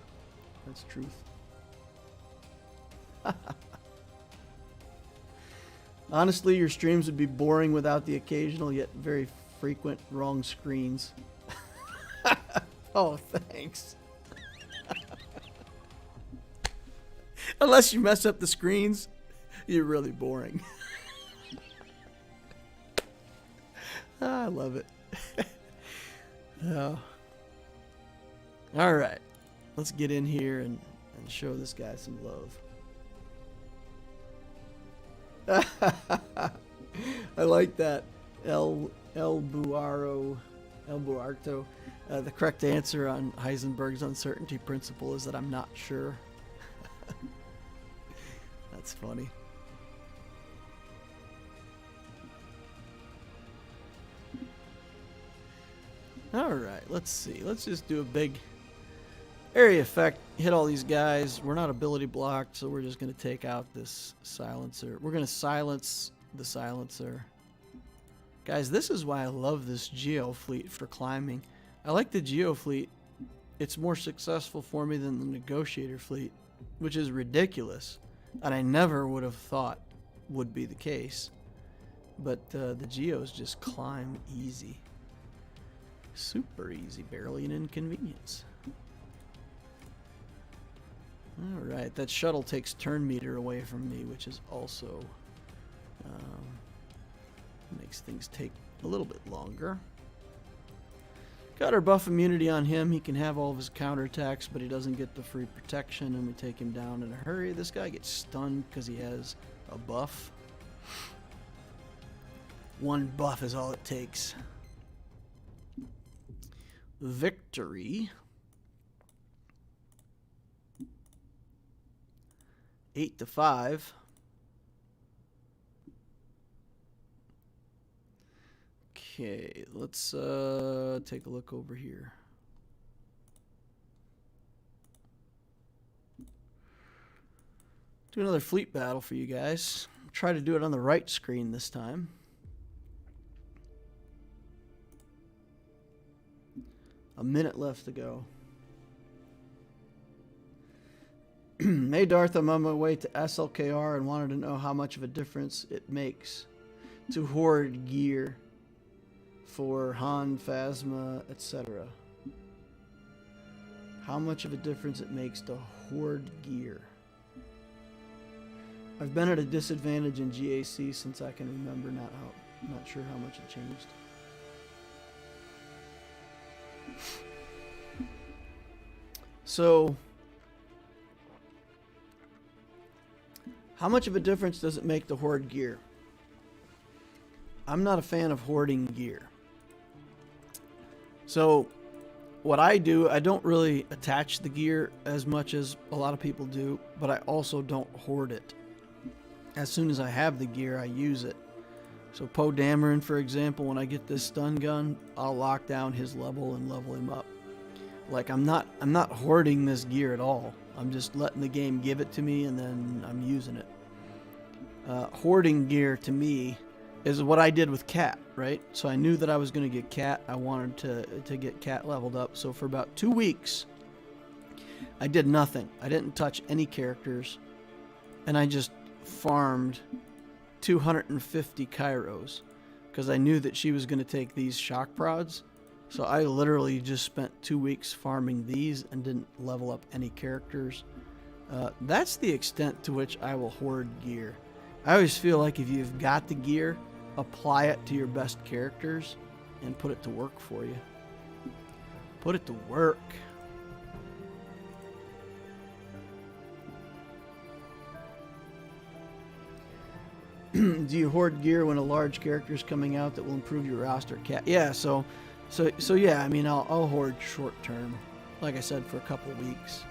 S1: That's truth. Honestly, your streams would be boring without the occasional yet very frequent wrong screens. Oh, thanks. Unless you mess up the screens, you're really boring. I love it. Oh. All right, let's get in here and show this guy some love. I like that. El Buarto. The correct answer on Heisenberg's uncertainty principle is that I'm not sure. That's funny. Alright, let's see. Let's just do a big area effect. Hit all these guys. We're not ability blocked, so we're just going to take out this silencer. We're going to silence the silencer. Guys, this is why I love this Geo fleet for climbing. I like the Geo fleet. It's more successful for me than the Negotiator fleet, which is ridiculous. And I never would have thought would be the case. But the Geos just climb easy. Super easy, barely an inconvenience. Alright, that shuttle takes turn meter away from me, which is also makes things take a little bit longer. Got our buff immunity on him. He can have all of his counterattacks, but he doesn't get the free protection, and we take him down in a hurry. This guy gets stunned because he has a buff. One buff is all it takes. Victory. 8-5. Okay, let's take a look over here. Do another fleet battle for you guys. Try to do it on the right screen this time. A minute left to go. Hey Darth, I'm on my way to SLKR and wanted to know how much of a difference it makes to hoard gear for Han, Phasma, etc. How much of a difference it makes to hoard gear. I've been at a disadvantage in GAC since I can remember, not sure how much it changed. So, how much of a difference does it make to hoard gear? I'm not a fan of hoarding gear. So, what I do, I don't really attach the gear as much as a lot of people do, but I also don't hoard it. As soon as I have the gear, I use it. So Poe Dameron, for example, when I get this stun gun, I'll lock down his level and level him up. Like I'm not hoarding this gear at all. I'm just letting the game give it to me and then I'm using it. Hoarding gear to me is what I did with Cat, right? So I knew that I was going to get Cat. I wanted to get Cat leveled up. So for about 2 weeks, I did nothing. I didn't touch any characters, and I just farmed 250 Kairos because I knew that she was going to take these shock prods. So I literally just spent 2 weeks farming these and didn't level up any characters. That's the extent to which I will hoard gear. I always feel like if you've got the gear, apply it to your best characters and put it to work for you. Put it to work. Do you hoard gear when a large character is coming out that will improve your roster? Cat? Yeah, so yeah, I mean, I'll hoard short term, like I said, for a couple weeks.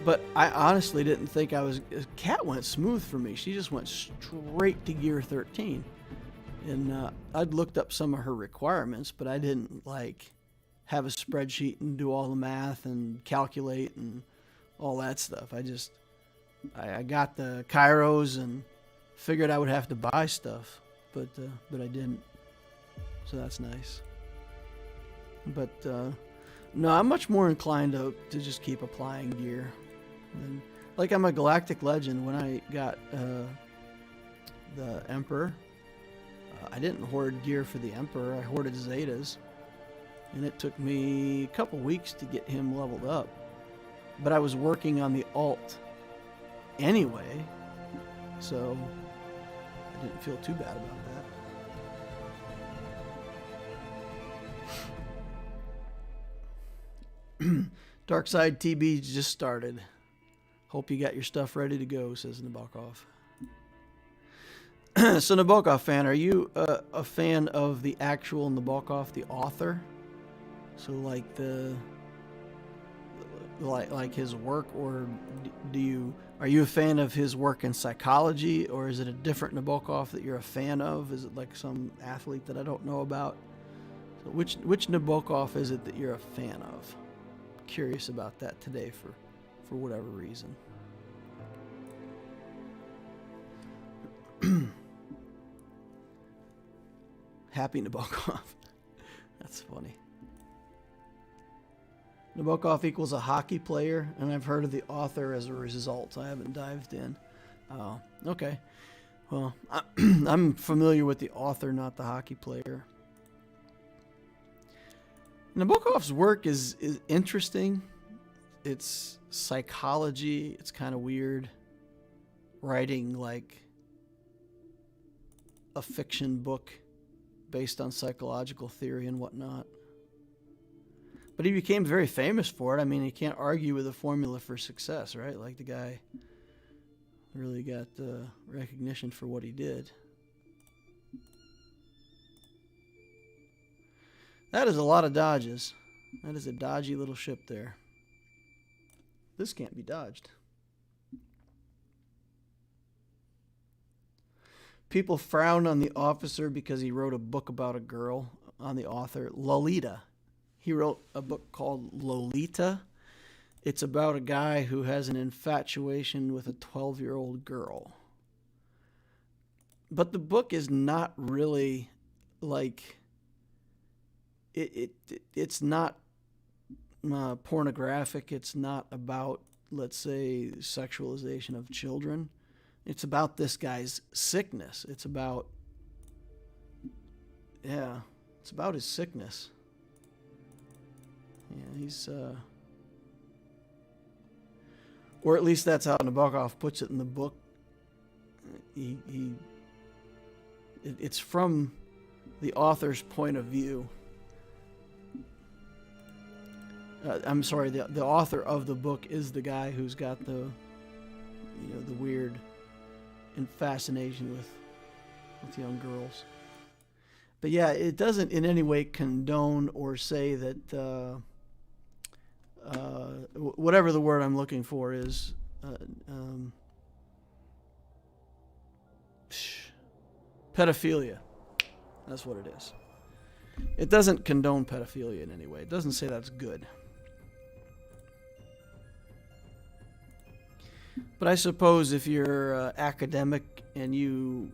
S1: But I honestly didn't think I was... Cat went smooth for me. She just went straight to gear 13. And I'd looked up some of her requirements, but I didn't, like, have a spreadsheet and do all the math and calculate and all that stuff. I got the Kairos and figured I would have to buy stuff, but I didn't. So that's nice. But no, I'm much more inclined to just keep applying gear. And, like I'm a Galactic Legend. When I got the Emperor. I didn't hoard gear for the Emperor. I hoarded Zetas. And it took me a couple weeks to get him leveled up. But I was working on the alt anyway, so I didn't feel too bad about that. Dark Side TB just started. Hope you got your stuff ready to go, says Nabokov. So Nabokov fan, are you a fan of the actual Nabokov, the author? So like like his work, or are you a fan of his work in psychology, or is it a different Nabokov that you're a fan of? Is it like some athlete that I don't know about? So which Nabokov is it that you're a fan of? Curious about that today for whatever reason. Happy Nabokov. That's funny. Nabokov equals a hockey player, and I've heard of the author as a result. I haven't dived in. Oh, okay. Well, I'm familiar with the author, not the hockey player. Nabokov's work is interesting. It's psychology. It's kind of weird. Writing like a fiction book based on psychological theory and whatnot. But he became very famous for it. I mean, you can't argue with a formula for success, right? Like the guy really got recognition for what he did. That is a lot of dodges. That is a dodgy little ship there. This can't be dodged. People frown on the officer because he wrote a book about a girl, on the author, Lolita. He wrote a book called Lolita. It's about a guy who has an infatuation with a 12-year-old girl. But the book is not really like... It's not pornographic. It's not about, let's say, sexualization of children. It's about this guy's sickness. It's about his sickness. Yeah, he's or at least that's how Nabokov puts it in the book. It's from the author's point of view. I'm sorry, the author of the book is the guy who's got the weird fascination with young girls. But yeah, it doesn't in any way condone or say that whatever the word I'm looking for is pedophilia. That's what it is. It doesn't condone pedophilia in any way. It doesn't say that's good. But I suppose if you're academic and you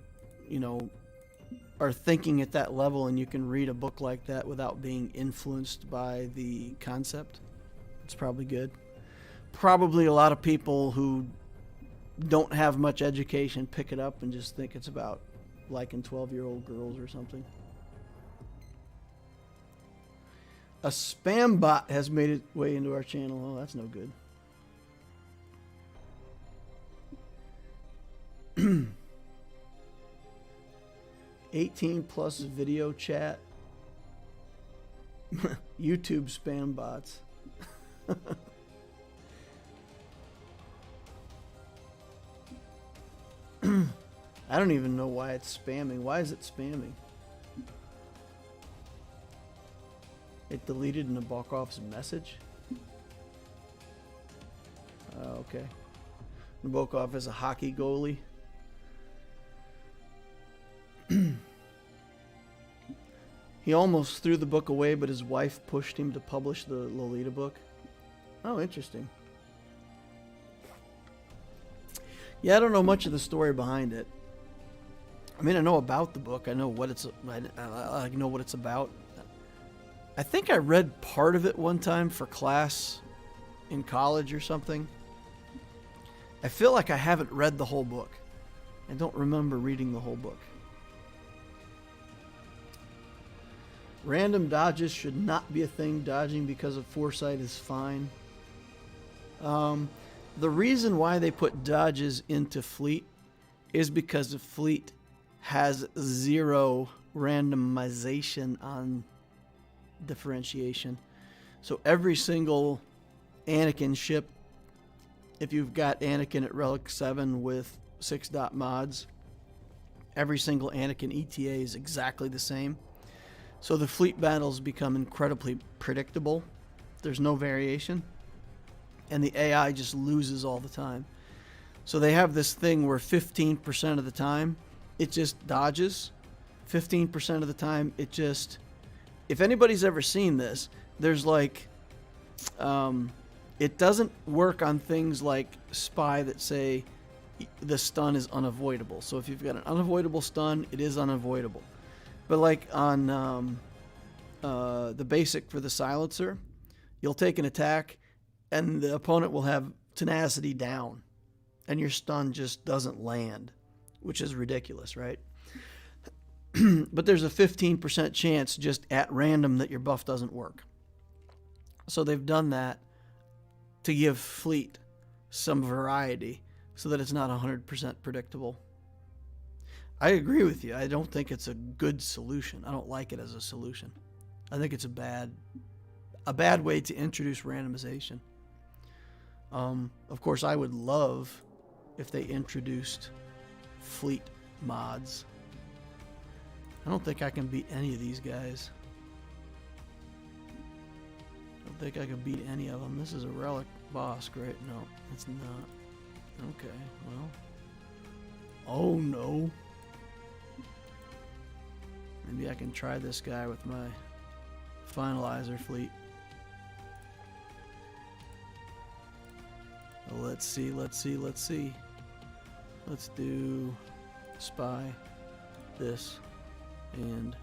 S1: are thinking at that level and you can read a book like that without being influenced by the concept, it's probably good. Probably a lot of people who don't have much education pick it up and just think it's about liking 12-year-old girls or something. A spam bot has made its way into our channel. Oh, that's no good. 18 plus video chat. YouTube spam bots. I don't even know why it's spamming. Why is it spamming? It deleted Nabokov's message. Okay. Nabokov is a hockey goalie. He almost threw the book away, but his wife pushed him to publish the Lolita book. Oh, interesting. Yeah, I don't know much of the story behind it. I mean, I know about the book. I know what it's. I know what it's about. I think I read part of it one time for class in college or something. I feel like I haven't read the whole book. I don't remember reading the whole book. Random dodges should not be a thing. Dodging because of foresight is fine. The reason why they put dodges into fleet is because the fleet has 0 randomization on differentiation. So every single Anakin ship, if you've got Anakin at Relic 7 with 6-dot mods, every single Anakin ETA is exactly the same. So the fleet battles become incredibly predictable. There's no variation. And the AI just loses all the time. So they have this thing where 15% of the time it just dodges. 15% of the time it just... If anybody's ever seen this, there's like... it doesn't work on things like Spy that say the stun is unavoidable. So if you've got an unavoidable stun, it is unavoidable. But like on the basic for the silencer, you'll take an attack and the opponent will have tenacity down and your stun just doesn't land, which is ridiculous, right? But there's a 15% chance just at random that your buff doesn't work. So they've done that to give fleet some variety so that it's not 100% predictable. I agree with you. I don't think it's a good solution. I don't like it as a solution. I think it's a bad way to introduce randomization. Of course, I would love if they introduced fleet mods. I don't think I can beat any of these guys. I don't think I can beat any of them. This is a relic boss, right? No, it's not. Okay, well. Oh, no. Maybe I can try this guy with my finalizer fleet. Well, let's see. Let's do Spy, this, and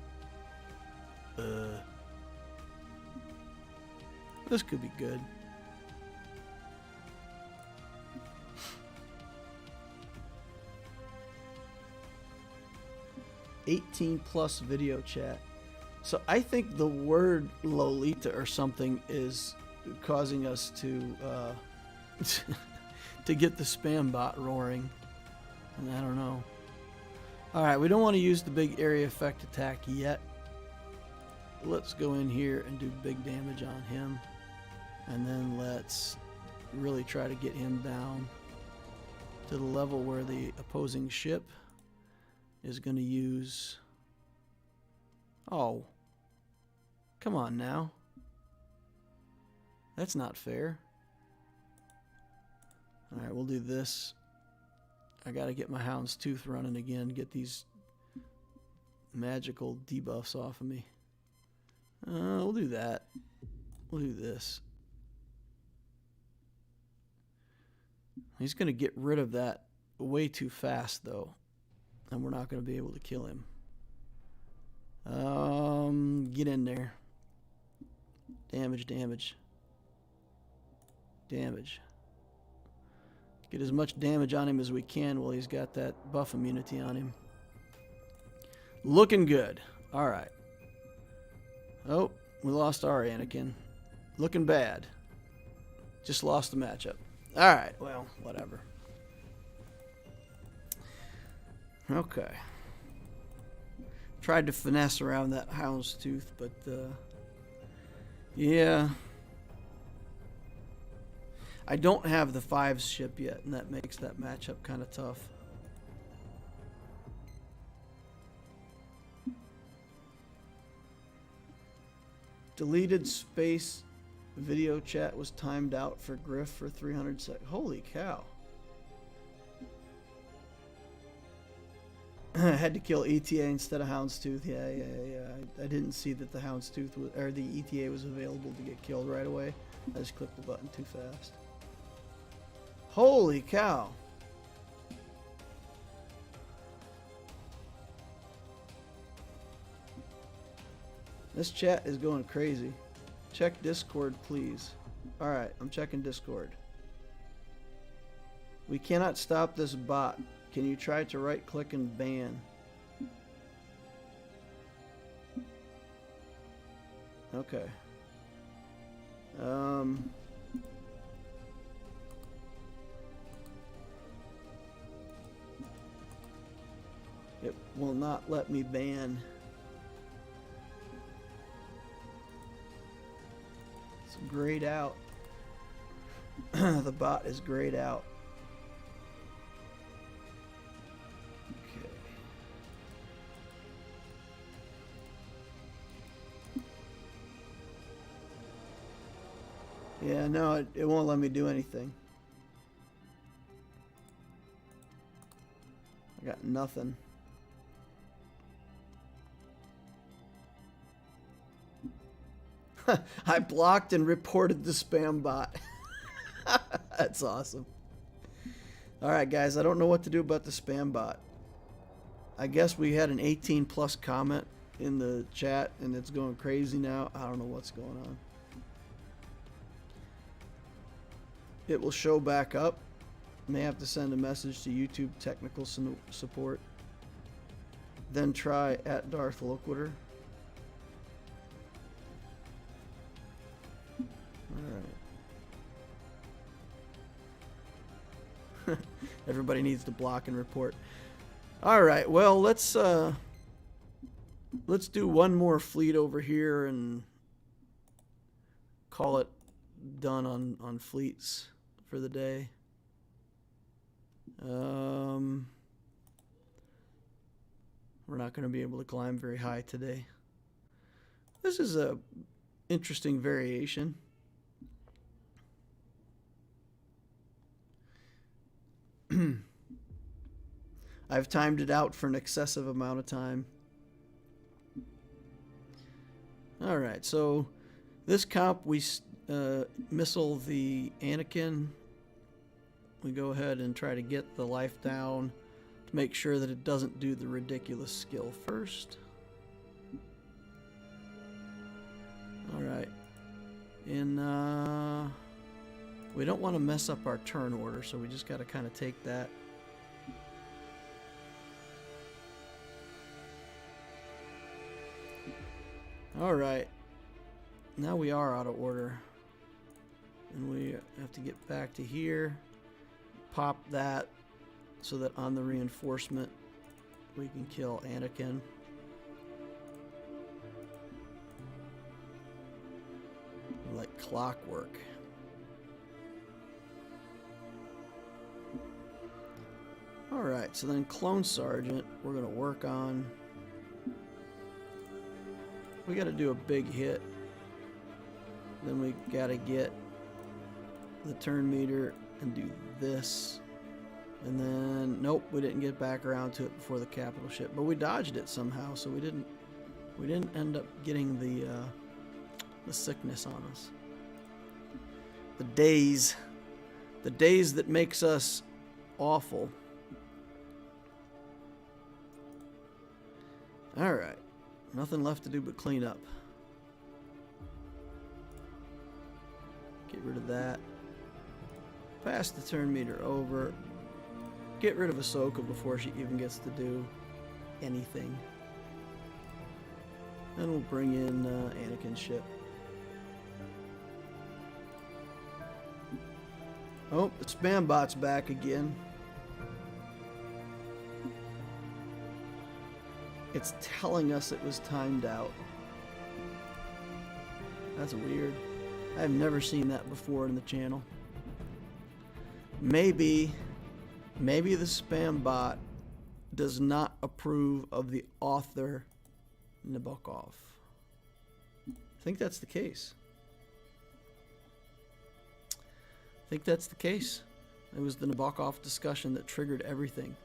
S1: this could be good. +18 video chat. So I think the word Lolita or something is causing us to to get the spam bot roaring. And I don't know. Alright, we don't want to use the big area effect attack yet. Let's go in here and do big damage on him. And then let's really try to get him down to the level where the opposing ship is going to use... Oh. Come on now. That's not fair. Alright, we'll do this. I gotta get my Houndstooth running again. Get these magical debuffs off of me. We'll do that. We'll do this. He's gonna get rid of that way too fast, though. And we're not gonna be able to kill him. Get in there. Damage. Get as much damage on him as we can while he's got that buff immunity on him. Looking good. Alright. Oh, we lost our Anakin. Looking bad. Just lost the matchup. Alright, well, whatever. Okay. Tried to finesse around that Houndstooth, but, yeah. I don't have the 5s ship yet, and that makes that matchup kind of tough. Deleted space video chat was timed out for Griff for 300 seconds. Holy cow. I had to kill ETA instead of Houndstooth. Yeah. I didn't see that the Houndstooth was, or the ETA was available to get killed right away. I just clicked the button too fast. Holy cow. This chat is going crazy. Check Discord, please. Alright, I'm checking Discord. We cannot stop this bot Can you try to right click and ban? Okay. It will not let me ban. It's grayed out. The bot is grayed out. Okay. Yeah, no, it won't let me do anything. I got nothing. I blocked and reported the spam bot. That's awesome. Alright guys, I don't know what to do about the spam bot. I guess we had an 18+ comment in the chat and it's going crazy now. I don't know what's going on. It will show back up. May have to send a message to YouTube technical support. Then try at Darth Loquitur. Alright. Everybody needs to block and report. Alright, well let's do one more fleet over here and call it done on fleets for the day. We're not going to be able to climb very high today. This is a interesting variation. I've timed it out for an excessive amount of time. Alright, so this comp we missile the Anakin. We go ahead and try to get the life down to make sure that it doesn't do the ridiculous skill first. Alright. And we don't want to mess up our turn order, so we just got to kind of take that. Alright. Now we are out of order. And we have to get back to here. Pop that so that on the reinforcement we can kill Anakin. Like clockwork. Alright, so then Clone Sergeant we're going to work on. We got to do a big hit. Then we got to get the turn meter and do this. And then nope, we didn't get back around to it before the capital ship, but we dodged it somehow, so we didn't end up getting the sickness on us. The days that makes us awful. Alright. Nothing left to do but clean up. Get rid of that. Pass the turn meter over. Get rid of Ahsoka before she even gets to do anything. Then we'll bring in Anakin's ship. Oh, the spam bot's back again. It's telling us it was timed out. That's weird. I've never seen that before in the channel. Maybe the spam bot does not approve of the author Nabokov. I think that's the case. It was the Nabokov discussion that triggered everything.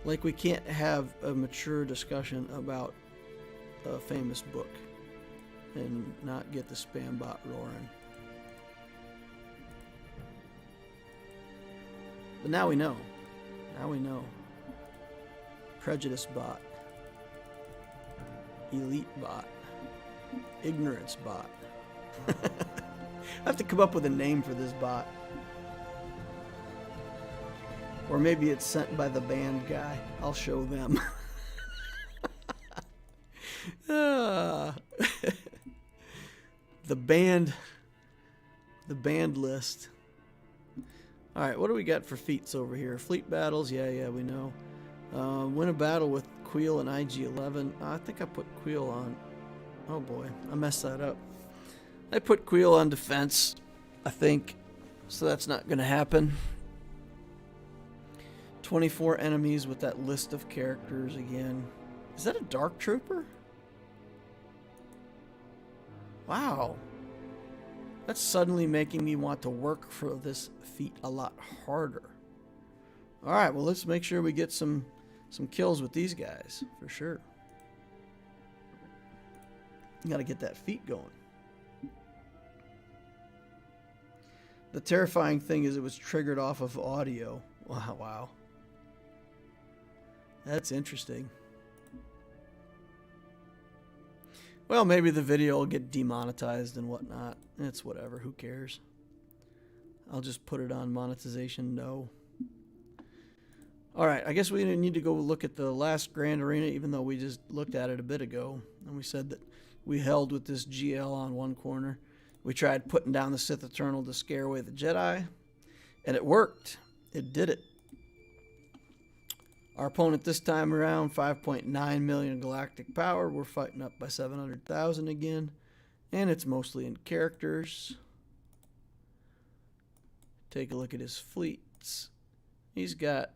S1: Like we can't have a mature discussion about a famous book and not get the spam bot roaring. But now we know. Now we know. Prejudice bot. Elite bot. Ignorance bot. I have to come up with a name for this bot. Or maybe it's sent by the band guy. I'll show them. The band list. Alright, what do we got for feats over here? Fleet battles, yeah, we know. Win a battle with Queel and IG-11. I think I put Queel on. Oh boy, I messed that up. I put Queel on defense, I think. So that's not going to happen. 24 enemies with that list of characters again. Is that a Dark Trooper? Wow. That's suddenly making me want to work for this feat a lot harder. Alright, well let's make sure we get some kills with these guys, for sure. You gotta get that feat going. The terrifying thing is it was triggered off of audio. Wow. That's interesting. Well, maybe the video will get demonetized and whatnot. It's whatever. Who cares? I'll just put it on monetization. No. Alright, I guess we need to go look at the last Grand Arena, even though we just looked at it a bit ago. And we said that we held with this GL on one corner. We tried putting down the Sith Eternal to scare away the Jedi. And it worked. It did it. Our opponent this time around, 5.9 million galactic power. We're fighting up by 700,000 again. And it's mostly in characters. Take a look at his fleets. He's got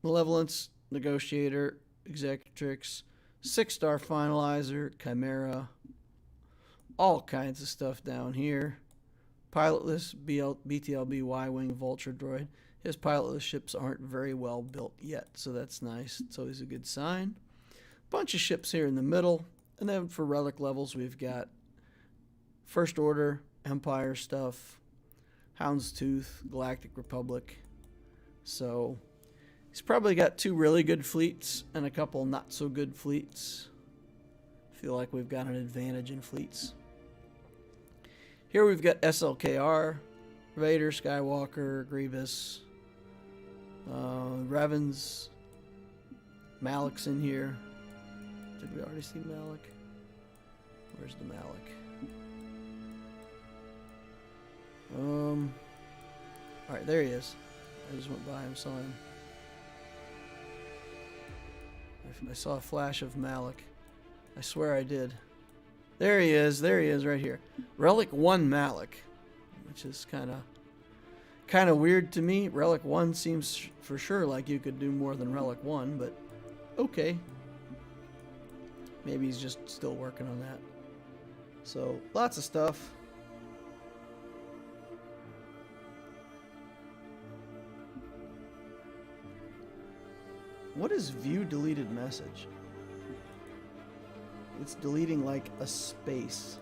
S1: Malevolence, Negotiator, Executrix, 6-star Finalizer, Chimera, all kinds of stuff down here. Pilotless, BTLB, Y-Wing, Vulture Droid. His pilotless ships aren't very well built yet, so that's nice. It's always a good sign. Bunch of ships here in the middle. And then for relic levels, we've got First Order, Empire stuff, Houndstooth, Galactic Republic. So he's probably got 2 really good fleets and a couple not so good fleets. Feel like we've got an advantage in fleets. Here we've got SLKR, Vader, Skywalker, Grievous, Revan's, Malik's in here. Did we already see Malik? Where's the Malik? Alright, there he is. I just went by him, saw him. I saw a flash of Malik. I swear I did. There he is right here. Relic 1 Malik, which is kind of weird to me. Relic 1 seems for sure like you could do more than Relic 1, but okay. Maybe he's just still working on that. So, lots of stuff. What is view deleted message? It's deleting like a space.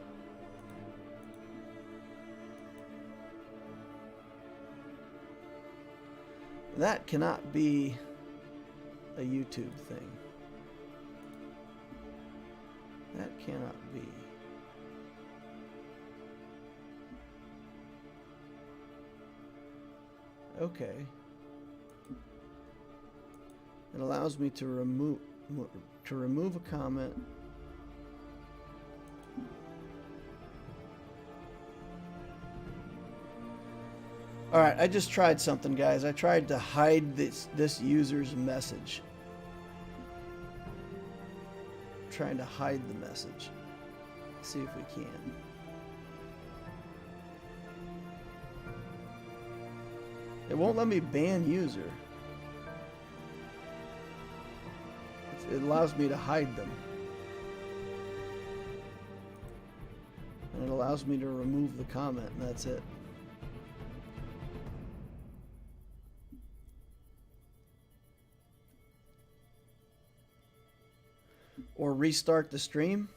S1: That cannot be a YouTube thing. That cannot be. Okay. It allows me to remove a comment. Alright, I just tried something, guys. I tried to hide this user's message. I'm trying to hide the message. Let's see if we can. It won't let me ban user. It allows me to hide them. And it allows me to remove the comment, and that's it. Or restart the stream.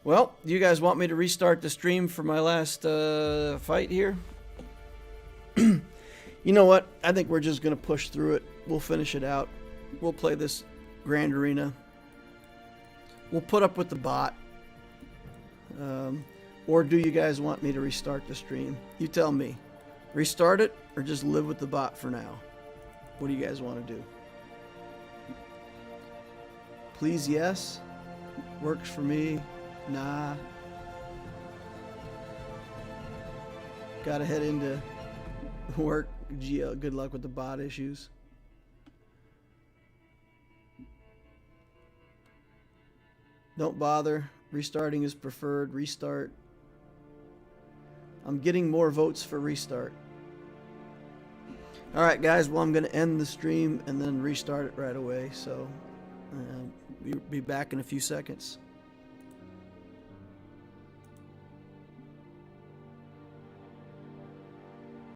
S1: Well, do you guys want me to restart the stream for my last fight here? You know what? I think we're just going to push through it. We'll finish it out. We'll play this Grand Arena. We'll put up with the bot. Or do you guys want me to restart the stream? You tell me. Restart it or just live with the bot for now? What do you guys want to do? Please, yes. Works for me. Nah. Gotta head into work. Good luck with the bot issues. Don't bother. Restarting is preferred. Restart. I'm getting more votes for restart. Alright guys, well I'm going to end the stream and then restart it right away. So we'll be back in a few seconds.